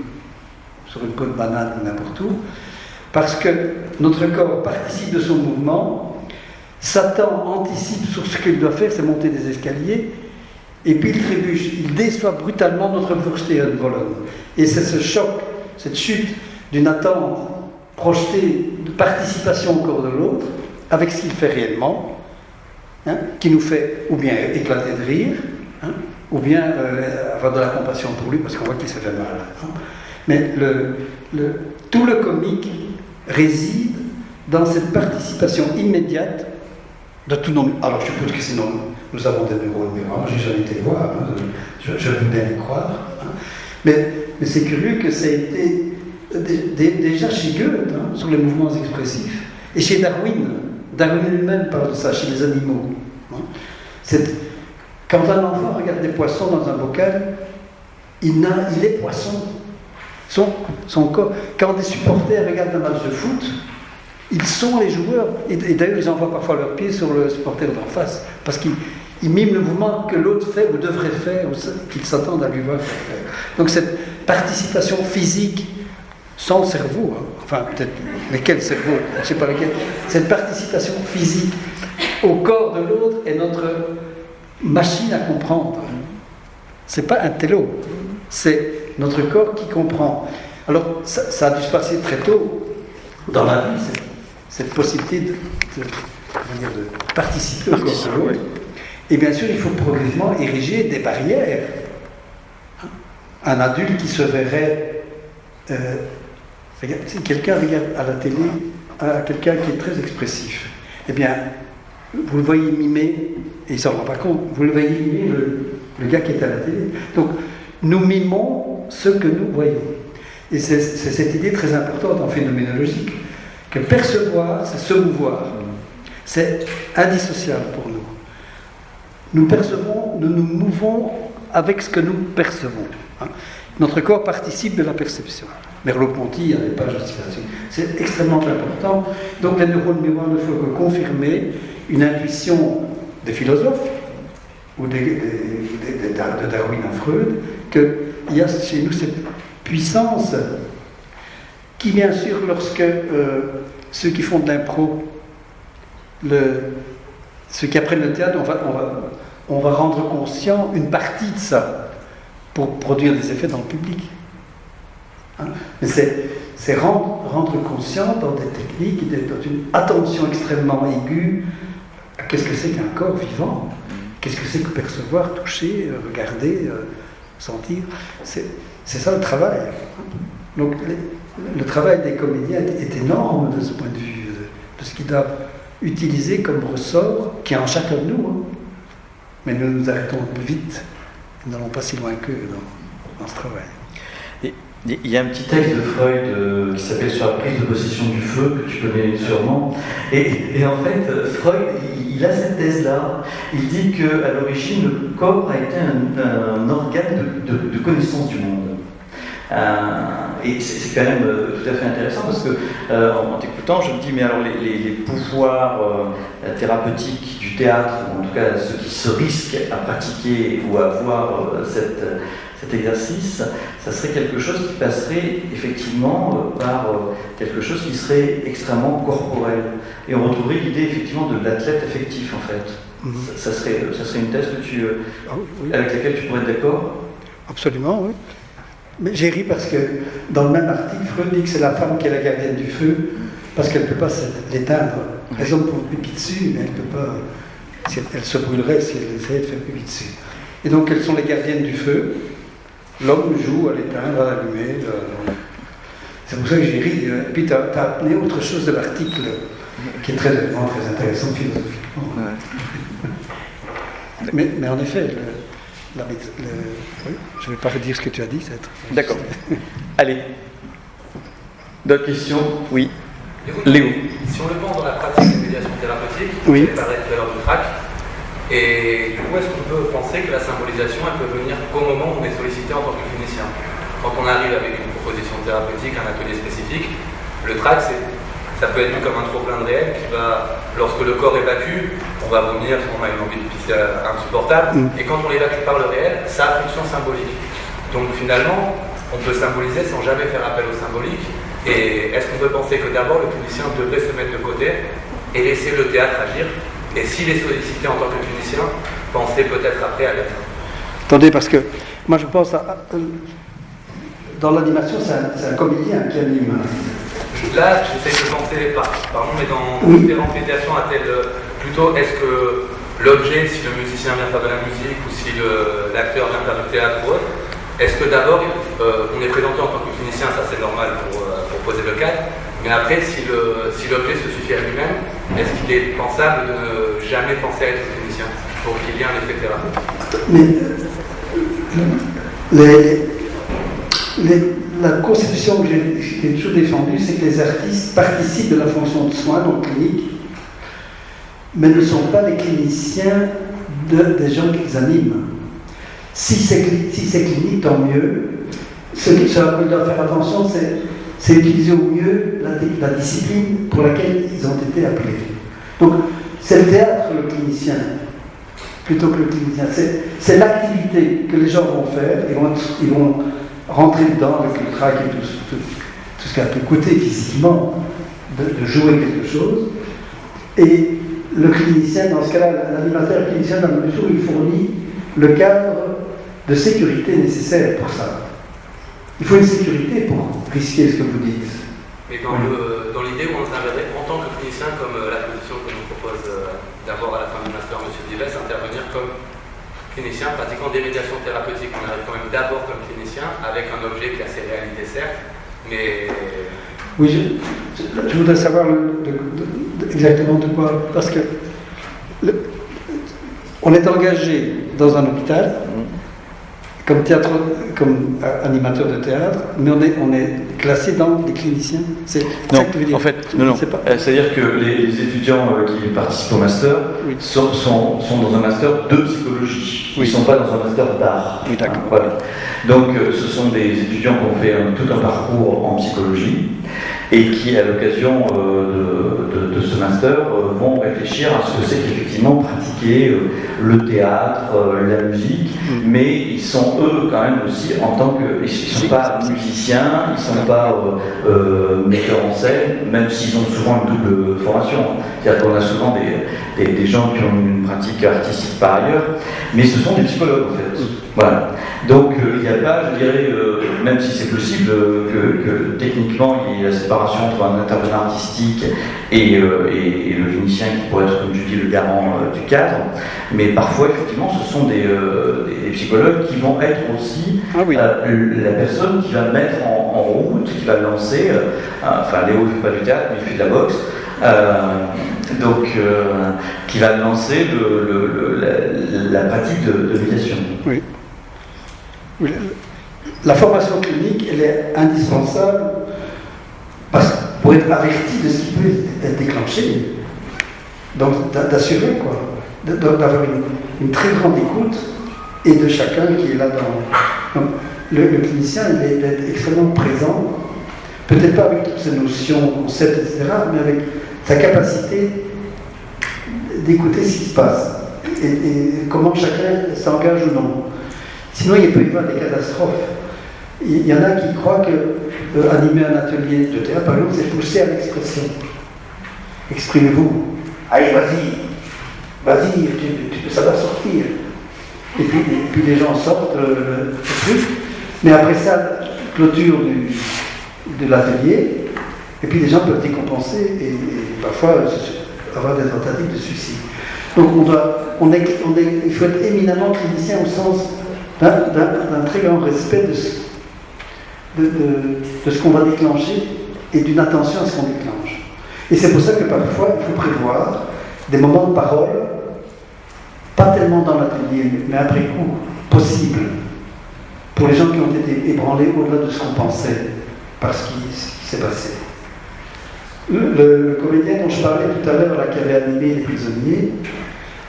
[SPEAKER 2] sur une peau de banane ou n'importe où? Parce que notre corps participe de son mouvement, Satan anticipe sur ce qu'il doit faire, c'est monter des escaliers, et puis il trébuche, il déçoit brutalement notre Vorstehen wollen. Et c'est ce choc, cette chute d'une attente projetée de participation au corps de l'autre, avec ce qu'il fait réellement, hein, qui nous fait ou bien éclater de rire, hein, ou bien avoir de la compassion pour lui, parce qu'on voit qu'il se fait mal. Hein. Mais tout le comique réside dans cette participation immédiate De tous nos... Alors je suppose que sinon nous avons des neurones miroirs, j'ai jamais été les voir, hein, je veux bien les croire. Hein. Mais c'est curieux que ça ait été déjà chez Goethe, hein, sur les mouvements expressifs, et chez Darwin. Darwin lui-même parle de ça, chez les animaux. Hein. Quand un enfant regarde des poissons dans un bocal, il est poisson. Son corps. Quand des supporters regardent un match de foot, ils sont les joueurs. Et d'ailleurs, ils envoient parfois leurs pieds sur le supporter d'en face, parce qu'ils miment le mouvement que l'autre fait ou devrait faire, ou qu'ils s'attendent à lui voir faire. Donc cette participation physique, sans le cerveau, hein, enfin peut-être lesquels cerveaux, je ne sais pas lesquels, cette participation physique au corps de l'autre est notre machine à comprendre. C'est pas un télo, c'est notre corps qui comprend. Alors ça a dû se passer très tôt dans la vie, cette possibilité de participer au corps de l'autre. Et bien sûr, il faut progressivement ériger des barrières. Un adulte qui se verrait... si quelqu'un regarde à la télé à quelqu'un qui est très expressif, eh bien, vous le voyez mimer, et il ne s'en rend pas compte, vous le voyez mimer le gars qui est à la télé. Donc, nous mimons ce que nous voyons. Et c'est cette idée très importante en phénoménologique, que percevoir, c'est se mouvoir. C'est indissociable pour nous. Nous percevons, nous nous mouvons avec ce que nous percevons. Hein. Notre corps participe de la perception. Merleau-Ponty, il y a des pages aussi là-dessus. C'est extrêmement important. Donc les neurones miroirs ne font que confirmer une intuition des philosophes, ou de Darwin à Freud, qu'il y a chez nous cette puissance qui, bien sûr, lorsque ceux qui font de l'impro, ceux qui apprennent le théâtre, on va rendre conscient une partie de ça pour produire des effets dans le public. Hein? Mais c'est rendre conscient dans des techniques, dans une attention extrêmement aiguë à qu'est-ce que c'est qu'un corps vivant, qu'est-ce que c'est que percevoir, toucher, regarder, sentir. C'est ça le travail. Donc le travail des comédiens est énorme de ce point de vue, de ce qu'ils doivent utiliser comme ressort, qui est en chacun de nous. Hein. Mais nous nous arrêtons vite, nous n'allons pas si loin qu'eux dans ce travail.
[SPEAKER 1] Il y a un petit texte de Freud qui s'appelle Sur la prise de possession du feu, que tu connais sûrement. Et en fait, Freud, il a cette thèse-là. Il dit qu'à l'origine, le corps a été un organe de connaissance du monde. Et c'est quand même tout à fait intéressant parce que en t'écoutant, je me dis, mais alors les pouvoirs thérapeutiques du théâtre, ou en tout cas ceux qui se risquent à pratiquer ou à voir cet exercice, ça serait quelque chose qui passerait effectivement par quelque chose qui serait extrêmement corporel. Et on retrouverait l'idée effectivement de l'athlète affectif en fait. Mm-hmm. Ça serait une thèse oui. Avec laquelle tu pourrais être d'accord ?
[SPEAKER 2] Absolument, oui. Mais j'ai ri parce que dans le même article, Freud dit que c'est la femme qui est la gardienne du feu parce qu'elle ne peut pas l'éteindre. Les hommes font pipi dessus, mais elle ne peut pas. Elle se brûlerait si elle essayait de faire pipi dessus. Et donc elles sont les gardiennes du feu. L'homme joue à l'éteindre, à l'allumer. C'est pour ça que j'ai ri. Et puis tu as amené autre chose de l'article qui est très intéressant philosophiquement. Ouais. Mais en effet, oui, je ne vais pas redire ce que tu as dit.
[SPEAKER 1] D'accord. Allez. D'autres questions ? Oui. Léo.
[SPEAKER 5] Si on le pense dans la pratique des médiations thérapeutiques,
[SPEAKER 2] oui.
[SPEAKER 5] On parlait tout à l'heure du trac. Et du coup, est-ce qu'on peut penser que la symbolisation, elle peut venir qu'au moment où on est sollicité en tant que clinicien ? Quand on arrive avec une proposition thérapeutique, un atelier spécifique, le trac, ça peut être vu comme un trop-plein de réel qui va, lorsque le corps évacue, on va vomir, on a une envie de pisser insupportable, et quand on l'évacue par le réel, ça a fonction symbolique. Donc finalement, on peut symboliser sans jamais faire appel au symbolique, et est-ce qu'on peut penser que d'abord le clinicien devrait se mettre de côté et laisser le théâtre agir ? Et s'il est sollicité en tant que clinicien, pensez peut-être après à l'être.
[SPEAKER 2] Attendez, parce que moi je pense dans l'animation, c'est un comédien qui anime.
[SPEAKER 5] Là, j'essaie de penser, pardon, mais dans différentes médiations, plutôt est-ce que l'objet, si le musicien vient faire de la musique ou si l'acteur vient faire du théâtre ou autre, est-ce que d'abord on est présenté en tant que clinicien, ça c'est normal pour poser le cadre, mais après si l'objet se suffit à lui-même, est-ce qu'il est pensable de ne jamais penser à être clinicien pour qu'il y ait un effet thérapeutique?
[SPEAKER 2] Mais la conception que j'ai toujours défendue, c'est que les artistes participent de la fonction de soins, donc clinique, mais ne sont pas les cliniciens des gens qu'ils animent. Si c'est clinique, tant mieux. Ce à quoi ils doivent faire attention, c'est utiliser au mieux la discipline pour laquelle ils ont été appelés. Donc, c'est le théâtre le clinicien, plutôt que le clinicien. C'est l'activité que les gens vont faire, ils vont rentrer dedans avec le trac et tout ce qui a pu coûter physiquement de jouer quelque chose. Et le clinicien, dans ce cas-là, l'animateur clinicien, dans la mesure où il fournit le cadre de sécurité nécessaire pour ça. Il faut une sécurité pour risquer ce que vous dites.
[SPEAKER 5] Mais dans l'idée où on interviendrait en tant que clinicien, comme la position que nous propose d'abord à la fin du master M. Dives, intervenir comme clinicien pratiquant des médiations thérapeutiques. On arrive quand même d'abord comme clinicien, avec un objet qui a ses réalités certes, mais...
[SPEAKER 2] Oui, je voudrais savoir exactement de quoi, parce que on est engagé dans un hôpital comme animateur de théâtre, mais on est classé dans les cliniciens. C'est ça que tu veux dire?
[SPEAKER 4] En fait, non.
[SPEAKER 1] C'est-à-dire que les étudiants qui participent au master sont dans un master de psychologie. Ils ne sont pas dans un master d'art.
[SPEAKER 2] Oui, d'accord.
[SPEAKER 1] Voilà. Donc, ce sont des étudiants qui ont fait tout un parcours en psychologie et qui, à l'occasion de ce master, vont réfléchir à ce que c'est qu'effectivement pratiquer le théâtre, la musique, mais ils sont eux quand même aussi en tant que... Ils ne sont pas musiciens, ils ne sont pas metteurs en scène, même s'ils ont souvent une double formation. C'est-à-dire qu'on a souvent des gens qui ont une pratique artistique par ailleurs, mais ce sont des psychologues en fait. Voilà. Donc il n'y a pas, je dirais, même si c'est possible, que techniquement il y ait la séparation entre un intervenant artistique et le clinicien qui pourrait être, comme tu dis, le garant du cadre, mais parfois effectivement ce sont des psychologues qui vont être aussi la personne qui va mettre en route, qui va lancer, enfin Léo ne fait pas du théâtre mais il fait de la boxe, qui va lancer la pratique de médiation.
[SPEAKER 2] Oui. La formation clinique, elle est indispensable pour être averti de ce qui peut être déclenché. Donc d'assurer quoi, d'avoir une très grande écoute et de chacun qui est là dans. Donc, le clinicien, il est extrêmement présent, peut-être pas avec toutes ces notions, concepts, etc., mais avec sa capacité d'écouter ce qui se passe et comment chacun s'engage ou non. Sinon, il peut y avoir des catastrophes. Il y en a qui croient que animer un atelier de théâtre, par exemple, c'est pousser à l'expression. Exprimez-vous. Allez, vas-y, ça va sortir. Et puis les gens sortent le truc. Mais après ça, clôture de l'atelier, et puis les gens peuvent décompenser et parfois avoir des tentatives de suicide. Donc il faut être éminemment clinicien au sens d'un très grand respect de ce qu'on va déclencher et d'une attention à ce qu'on déclenche. Et c'est pour ça que parfois il faut prévoir des moments de parole, pas tellement dans l'atelier, mais après coup, possible, pour les gens qui ont été ébranlés au-delà de ce qu'on pensait par ce qui s'est passé. Le comédien dont je parlais tout à l'heure, qui avait animé les prisonniers,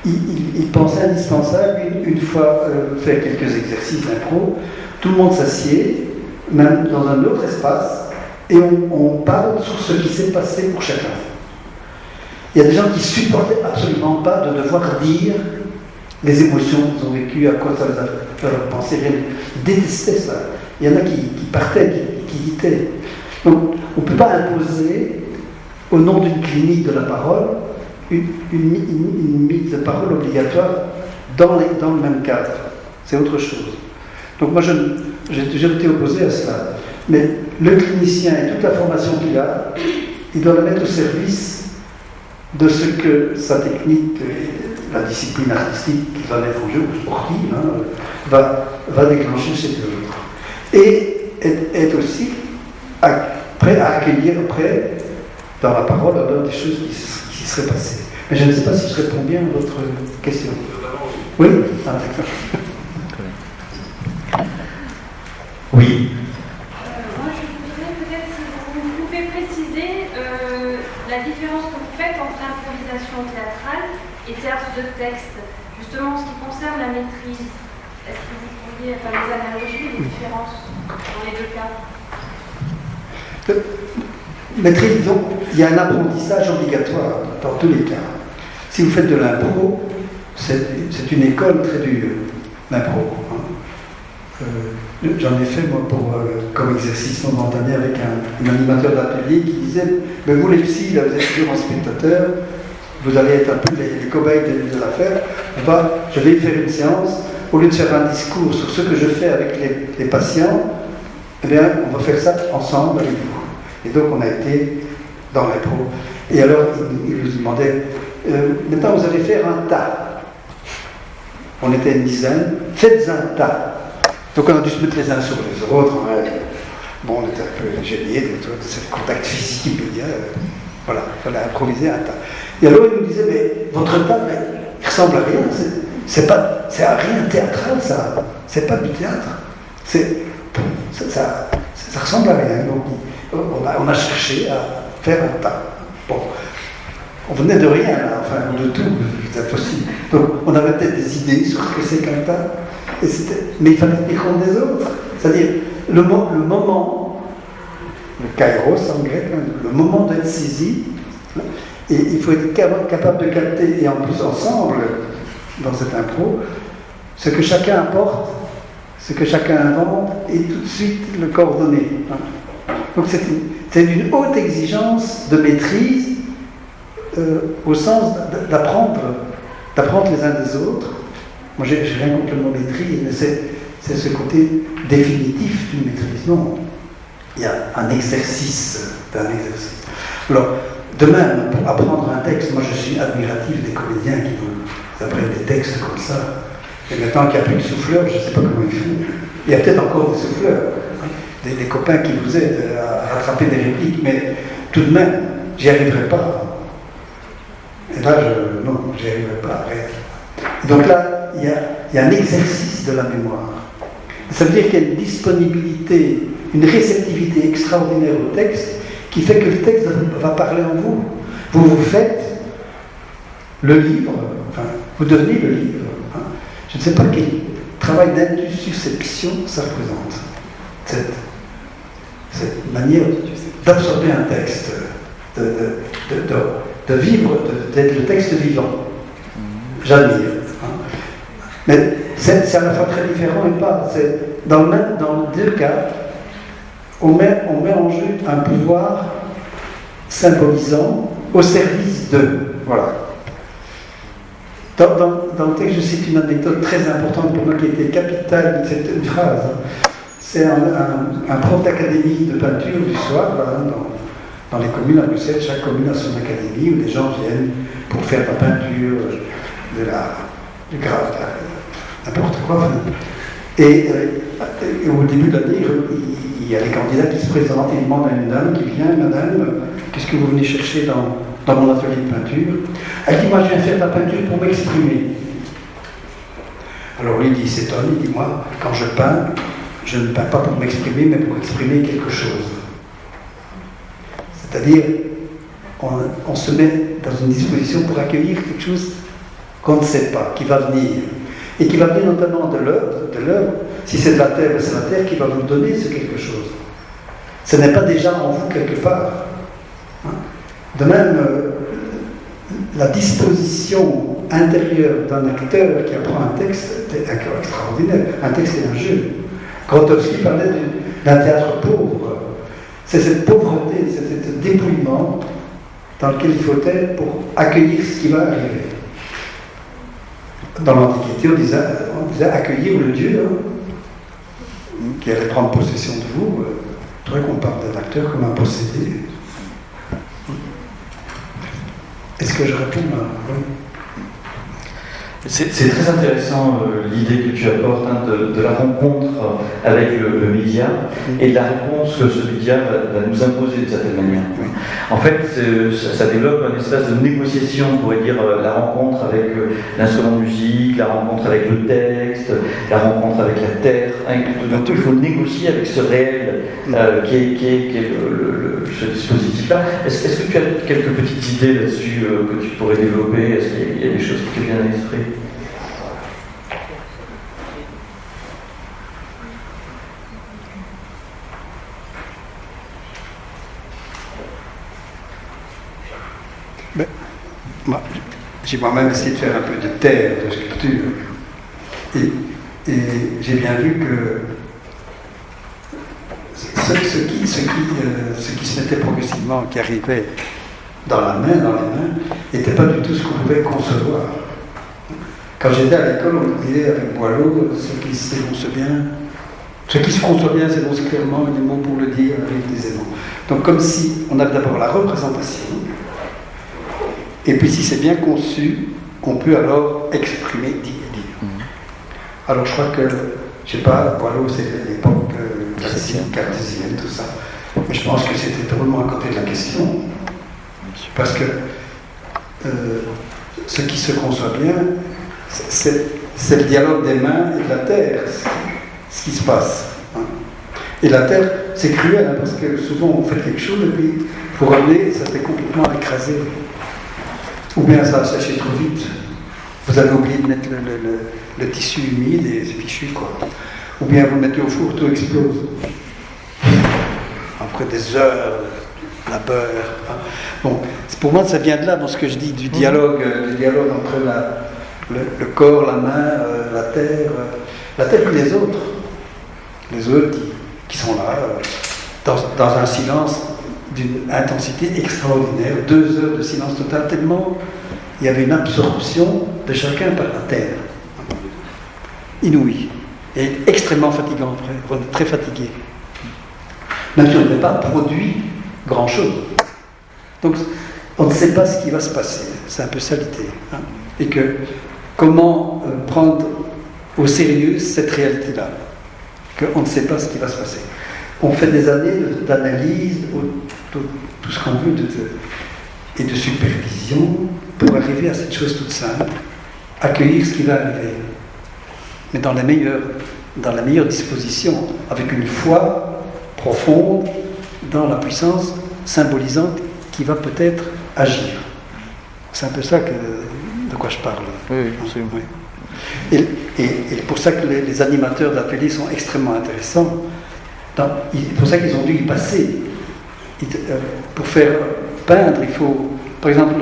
[SPEAKER 2] il pensait indispensable, une fois fait quelques exercices d'impro, tout le monde s'assied, même dans un autre espace, et on parle sur ce qui s'est passé pour chacun. Il y a des gens qui supportaient absolument pas de devoir dire les émotions qu'ils ont vécues, à quoi ça les a fait penser. Ils détestaient ça. Il y en a qui partaient, qui quittaient. Donc, on ne peut pas imposer, au nom d'une clinique de la parole, une mise de parole obligatoire dans le même cadre. C'est autre chose. Donc moi, j'ai été opposé à cela. Mais le clinicien et toute la formation qu'il a, il doit la mettre au service de ce que sa technique, la discipline artistique qu'il va mettre en jeu, ou sportive, va déclencher chez l'autre. Et être aussi prêt à accueillir après, dans la parole, alors des choses qui qui serait passé. Mais je ne sais pas si je réponds bien à votre question. Oui. Ah, oui.
[SPEAKER 3] Moi, je voudrais peut-être si vous pouvez préciser la différence que vous faites entre improvisation théâtrale et théâtre de texte. Justement, en ce qui concerne la maîtrise, est-ce que vous pourriez faire des analogies, des différences dans les deux cas?
[SPEAKER 2] Maîtrise, disons, il y a un apprentissage obligatoire dans tous les cas. Si vous faites de l'impro, c'est une école très dure, l'impro. J'en ai fait, moi, comme exercice momentané avec un animateur d'atelier qui disait « Mais vous, les psys, là, vous êtes toujours en spectateur, vous allez être un peu les cobayes de l'affaire. Je vais faire une séance, au lieu de faire un discours sur ce que je fais avec les patients, eh bien, on va faire ça ensemble avec vous. » Et donc, on a été dans l'impro. Et alors, il nous demandait maintenant, vous allez faire un tas. On était une dizaine. Faites un tas. Donc, on a dû se mettre les uns sur les autres. Bon, on était un peu gênés de ce contact physique immédiat. Voilà, il fallait improviser un tas. Et alors, il nous disait mais votre tas, il ressemble à rien. C'est à rien théâtral, ça. C'est pas du théâtre. Ça ressemble à rien. Donc, on a cherché à faire un tas. Bon. On venait de rien, là, enfin, de tout, c'était impossible. Donc, on avait peut-être des idées sur ce que c'est qu'un tas, mais il fallait tenir compte des autres. C'est-à-dire, le moment, le kairos en grec, le moment d'être saisi, et il faut être capable de capter, et en plus ensemble, dans cette impro, ce que chacun apporte, ce que chacun invente, et tout de suite le coordonner. Donc, c'est une haute exigence de maîtrise, au sens d'apprendre les uns des autres. Moi, j'ai rien contre le mot maîtrise, mais c'est ce côté définitif d'une maîtrise. Non, il y a un exercice d'un exercice. Alors, de même, pour apprendre un texte, moi je suis admiratif des comédiens qui vous apprennent des textes comme ça. Et maintenant qu'il n'y a plus de souffleurs, je ne sais pas comment ils font. Il y a peut-être encore des souffleurs, des copains qui vous aident à rattraper des répliques, mais tout de même, j'y arriverai pas. Et là, non, j'y arriverai pas. Donc là, il y a un exercice de la mémoire. Ça veut dire qu'il y a une disponibilité, une réceptivité extraordinaire au texte qui fait que le texte va parler en vous. Vous faites le livre, enfin, vous devenez le livre. Je ne sais pas quel travail d'intussusception ça représente. Cette manière d'absorber un texte, de vivre, d'être le texte vivant. J'admire. Mais c'est à la fois très différent et pas. Dans les deux cas, on met en jeu un pouvoir symbolisant au service d'eux. Voilà. Dans le texte, je cite une anecdote très importante pour moi qui était capitale, c'est une phrase. C'est un prof d'académie de peinture du soir, dans les communes à Bruxelles, chaque commune a son académie où les gens viennent pour faire de la peinture, du graphe, n'importe quoi. Et au début de l'année, il y a les candidats qui se présentent et ils demandent à une dame qui vient, madame, qu'est-ce que vous venez chercher dans mon atelier de peinture? Elle dit, moi je viens faire de la peinture pour m'exprimer. Alors lui il s'étonne, il dit, moi, quand je peins, je ne peins pas pour m'exprimer, mais pour exprimer quelque chose. C'est-à-dire, on se met dans une disposition pour accueillir quelque chose qu'on ne sait pas, qui va venir. Et qui va venir notamment de l'œuvre. Si c'est de la terre, c'est la terre qui va vous donner ce quelque chose. Ce n'est pas déjà en vous quelque part. De même, la disposition intérieure d'un acteur qui apprend un texte est extraordinaire. Un texte est un jeu. Grotowski parlait d'un théâtre pauvre. C'est cette pauvreté, c'est ce dépouillement dans lequel il faut être pour accueillir ce qui va arriver. Dans l'Antiquité, on disait accueillir le Dieu qui allait prendre possession de vous. C'est vrai qu'on parle d'un acteur comme un possédé. Est-ce que je réponds à...
[SPEAKER 1] C'est très intéressant l'idée que tu apportes de la rencontre avec le média et de la réponse que ce média va nous imposer d'une certaine manière. En fait, ça développe un espace de négociation, on pourrait dire, la rencontre avec l'instrument de musique, la rencontre avec le texte, la rencontre avec la terre. Donc il faut négocier avec ce réel qui est ce dispositif-là. Est-ce que tu as quelques petites idées là-dessus que tu pourrais développer? Est-ce qu'il y a des choses qui te viennent à l'esprit?
[SPEAKER 2] J'ai moi-même essayé de faire un peu de terre, de sculpture, et j'ai bien vu que ce qui se mettait progressivement, qui arrivait dans les mains, n'était pas du tout ce qu'on pouvait concevoir. Quand j'étais à l'école, on disait avec Boileau, ce qui se conçoit bien s'énonce clairement, des mots pour le dire avec des aimants. Donc comme si on avait d'abord la représentation, et puis si c'est bien conçu, on peut alors exprimer, dire. Alors je crois que, je sais pas, Boileau c'est l'époque classique, cartésienne, tout ça. Mais je pense que c'était drôlement à côté de la question. Parce que ce qui se conçoit bien, c'est le dialogue des mains et de la terre, ce qui se passe. Et la terre, c'est cruel, parce que souvent on fait quelque chose et puis pour ramener, ça fait complètement écraser. Ou bien ça a séché trop vite. Vous avez oublié de mettre le tissu humide et c'est fichu, quoi. Ou bien vous le mettez au four, tout explose. Après des heures, la beurre. Bon, pour moi, ça vient de là, dans ce que je dis, du dialogue entre le corps, la main, la terre puis les autres qui sont là, dans un silence d'une intensité extraordinaire, 2 heures de silence total, tellement il y avait une absorption de chacun par la terre, inouïe, et extrêmement fatigant après, on est très fatigué. Même si on n'avait pas produit grand-chose. Donc on ne sait pas ce qui va se passer, c'est un peu ça l'idée. Et que comment prendre au sérieux cette réalité-là, qu'on ne sait pas ce qui va se passer. On fait des années d'analyse, tout ce qu'on veut, et de supervision, pour arriver à cette chose toute simple, accueillir ce qui va arriver. Mais dans la meilleure disposition, avec une foi profonde dans la puissance symbolisante qui va peut-être agir. C'est un peu ça de quoi je parle.
[SPEAKER 4] Oui, absolument.
[SPEAKER 2] Et c'est pour ça que les animateurs d'ateliers sont extrêmement intéressants. C'est pour ça qu'ils ont dû y passer. Pour faire peindre, il faut, par exemple,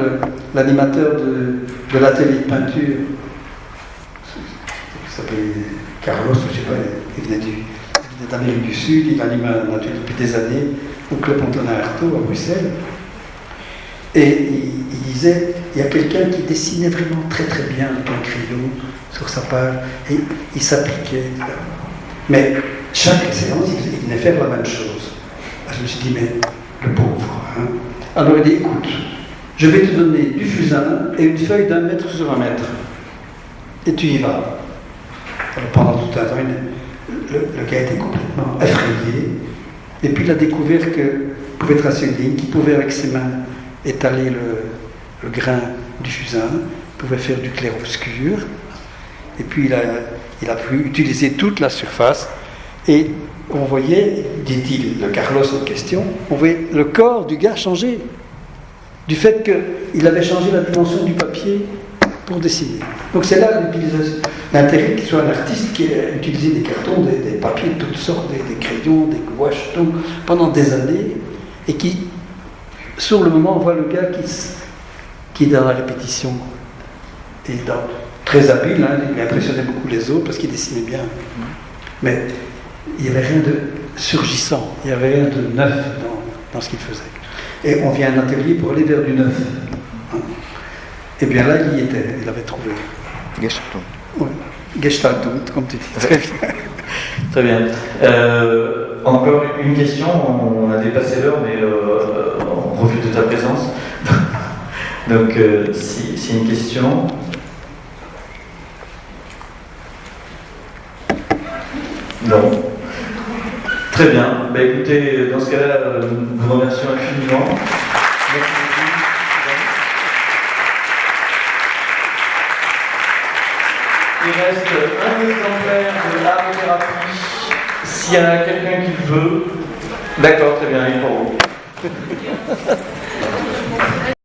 [SPEAKER 2] l'animateur de l'atelier de peinture, il s'appelait Carlos, je ne sais pas, il venait d'Amérique du Sud, il anime un atelier depuis des années au Club Antonin Artaud à Bruxelles. Et il disait, il y a quelqu'un qui dessinait vraiment très très bien avec un crayon sur sa page, et il s'appliquait. Mais chaque séance, il venait faire la même chose. Je me suis dit, mais le pauvre. Alors il dit, écoute, je vais te donner du fusain et une feuille d'1 mètre sur 1 mètre. Et tu y vas. Alors, pendant tout un temps, le gars était complètement effrayé. Et puis il a découvert qu'il pouvait tracer une ligne, qu'il pouvait avec ses mains étaler le grain du fusain, il pouvait faire du clair-obscur. Et puis il a pu utiliser toute la surface. Et on voyait, dit-il, le Carlos en question, on voyait le corps du gars changer. Du fait qu'il avait changé la dimension du papier pour dessiner. Donc c'est là l'intérêt qu'il soit un artiste qui a utilisé des cartons, des papiers de toutes sortes, des crayons, des gouaches, tout, pendant des années, et qui, sur le moment, on voit le gars qui est dans la répétition. Et très habile, il impressionnait beaucoup les autres parce qu'il dessinait bien. Mais il n'y avait rien de surgissant, il n'y avait rien de neuf dans ce qu'il faisait. Et on vient à un atelier pour aller vers du neuf. Et bien là, il y était, il avait trouvé.
[SPEAKER 4] Gestaltung.
[SPEAKER 2] Oui, Gestaltung, comme tu dis. Très bien.
[SPEAKER 1] Très bien. Encore une question, on a dépassé l'heure, mais on refuse de ta présence. Donc, si une question. Non. Très bien. Bah, écoutez, dans ce cas-là, nous vous remercions infiniment. Merci beaucoup. Il reste un exemplaire de l'art-thérapie. S'il y en a quelqu'un qui le veut, d'accord, très bien, il est pour vous.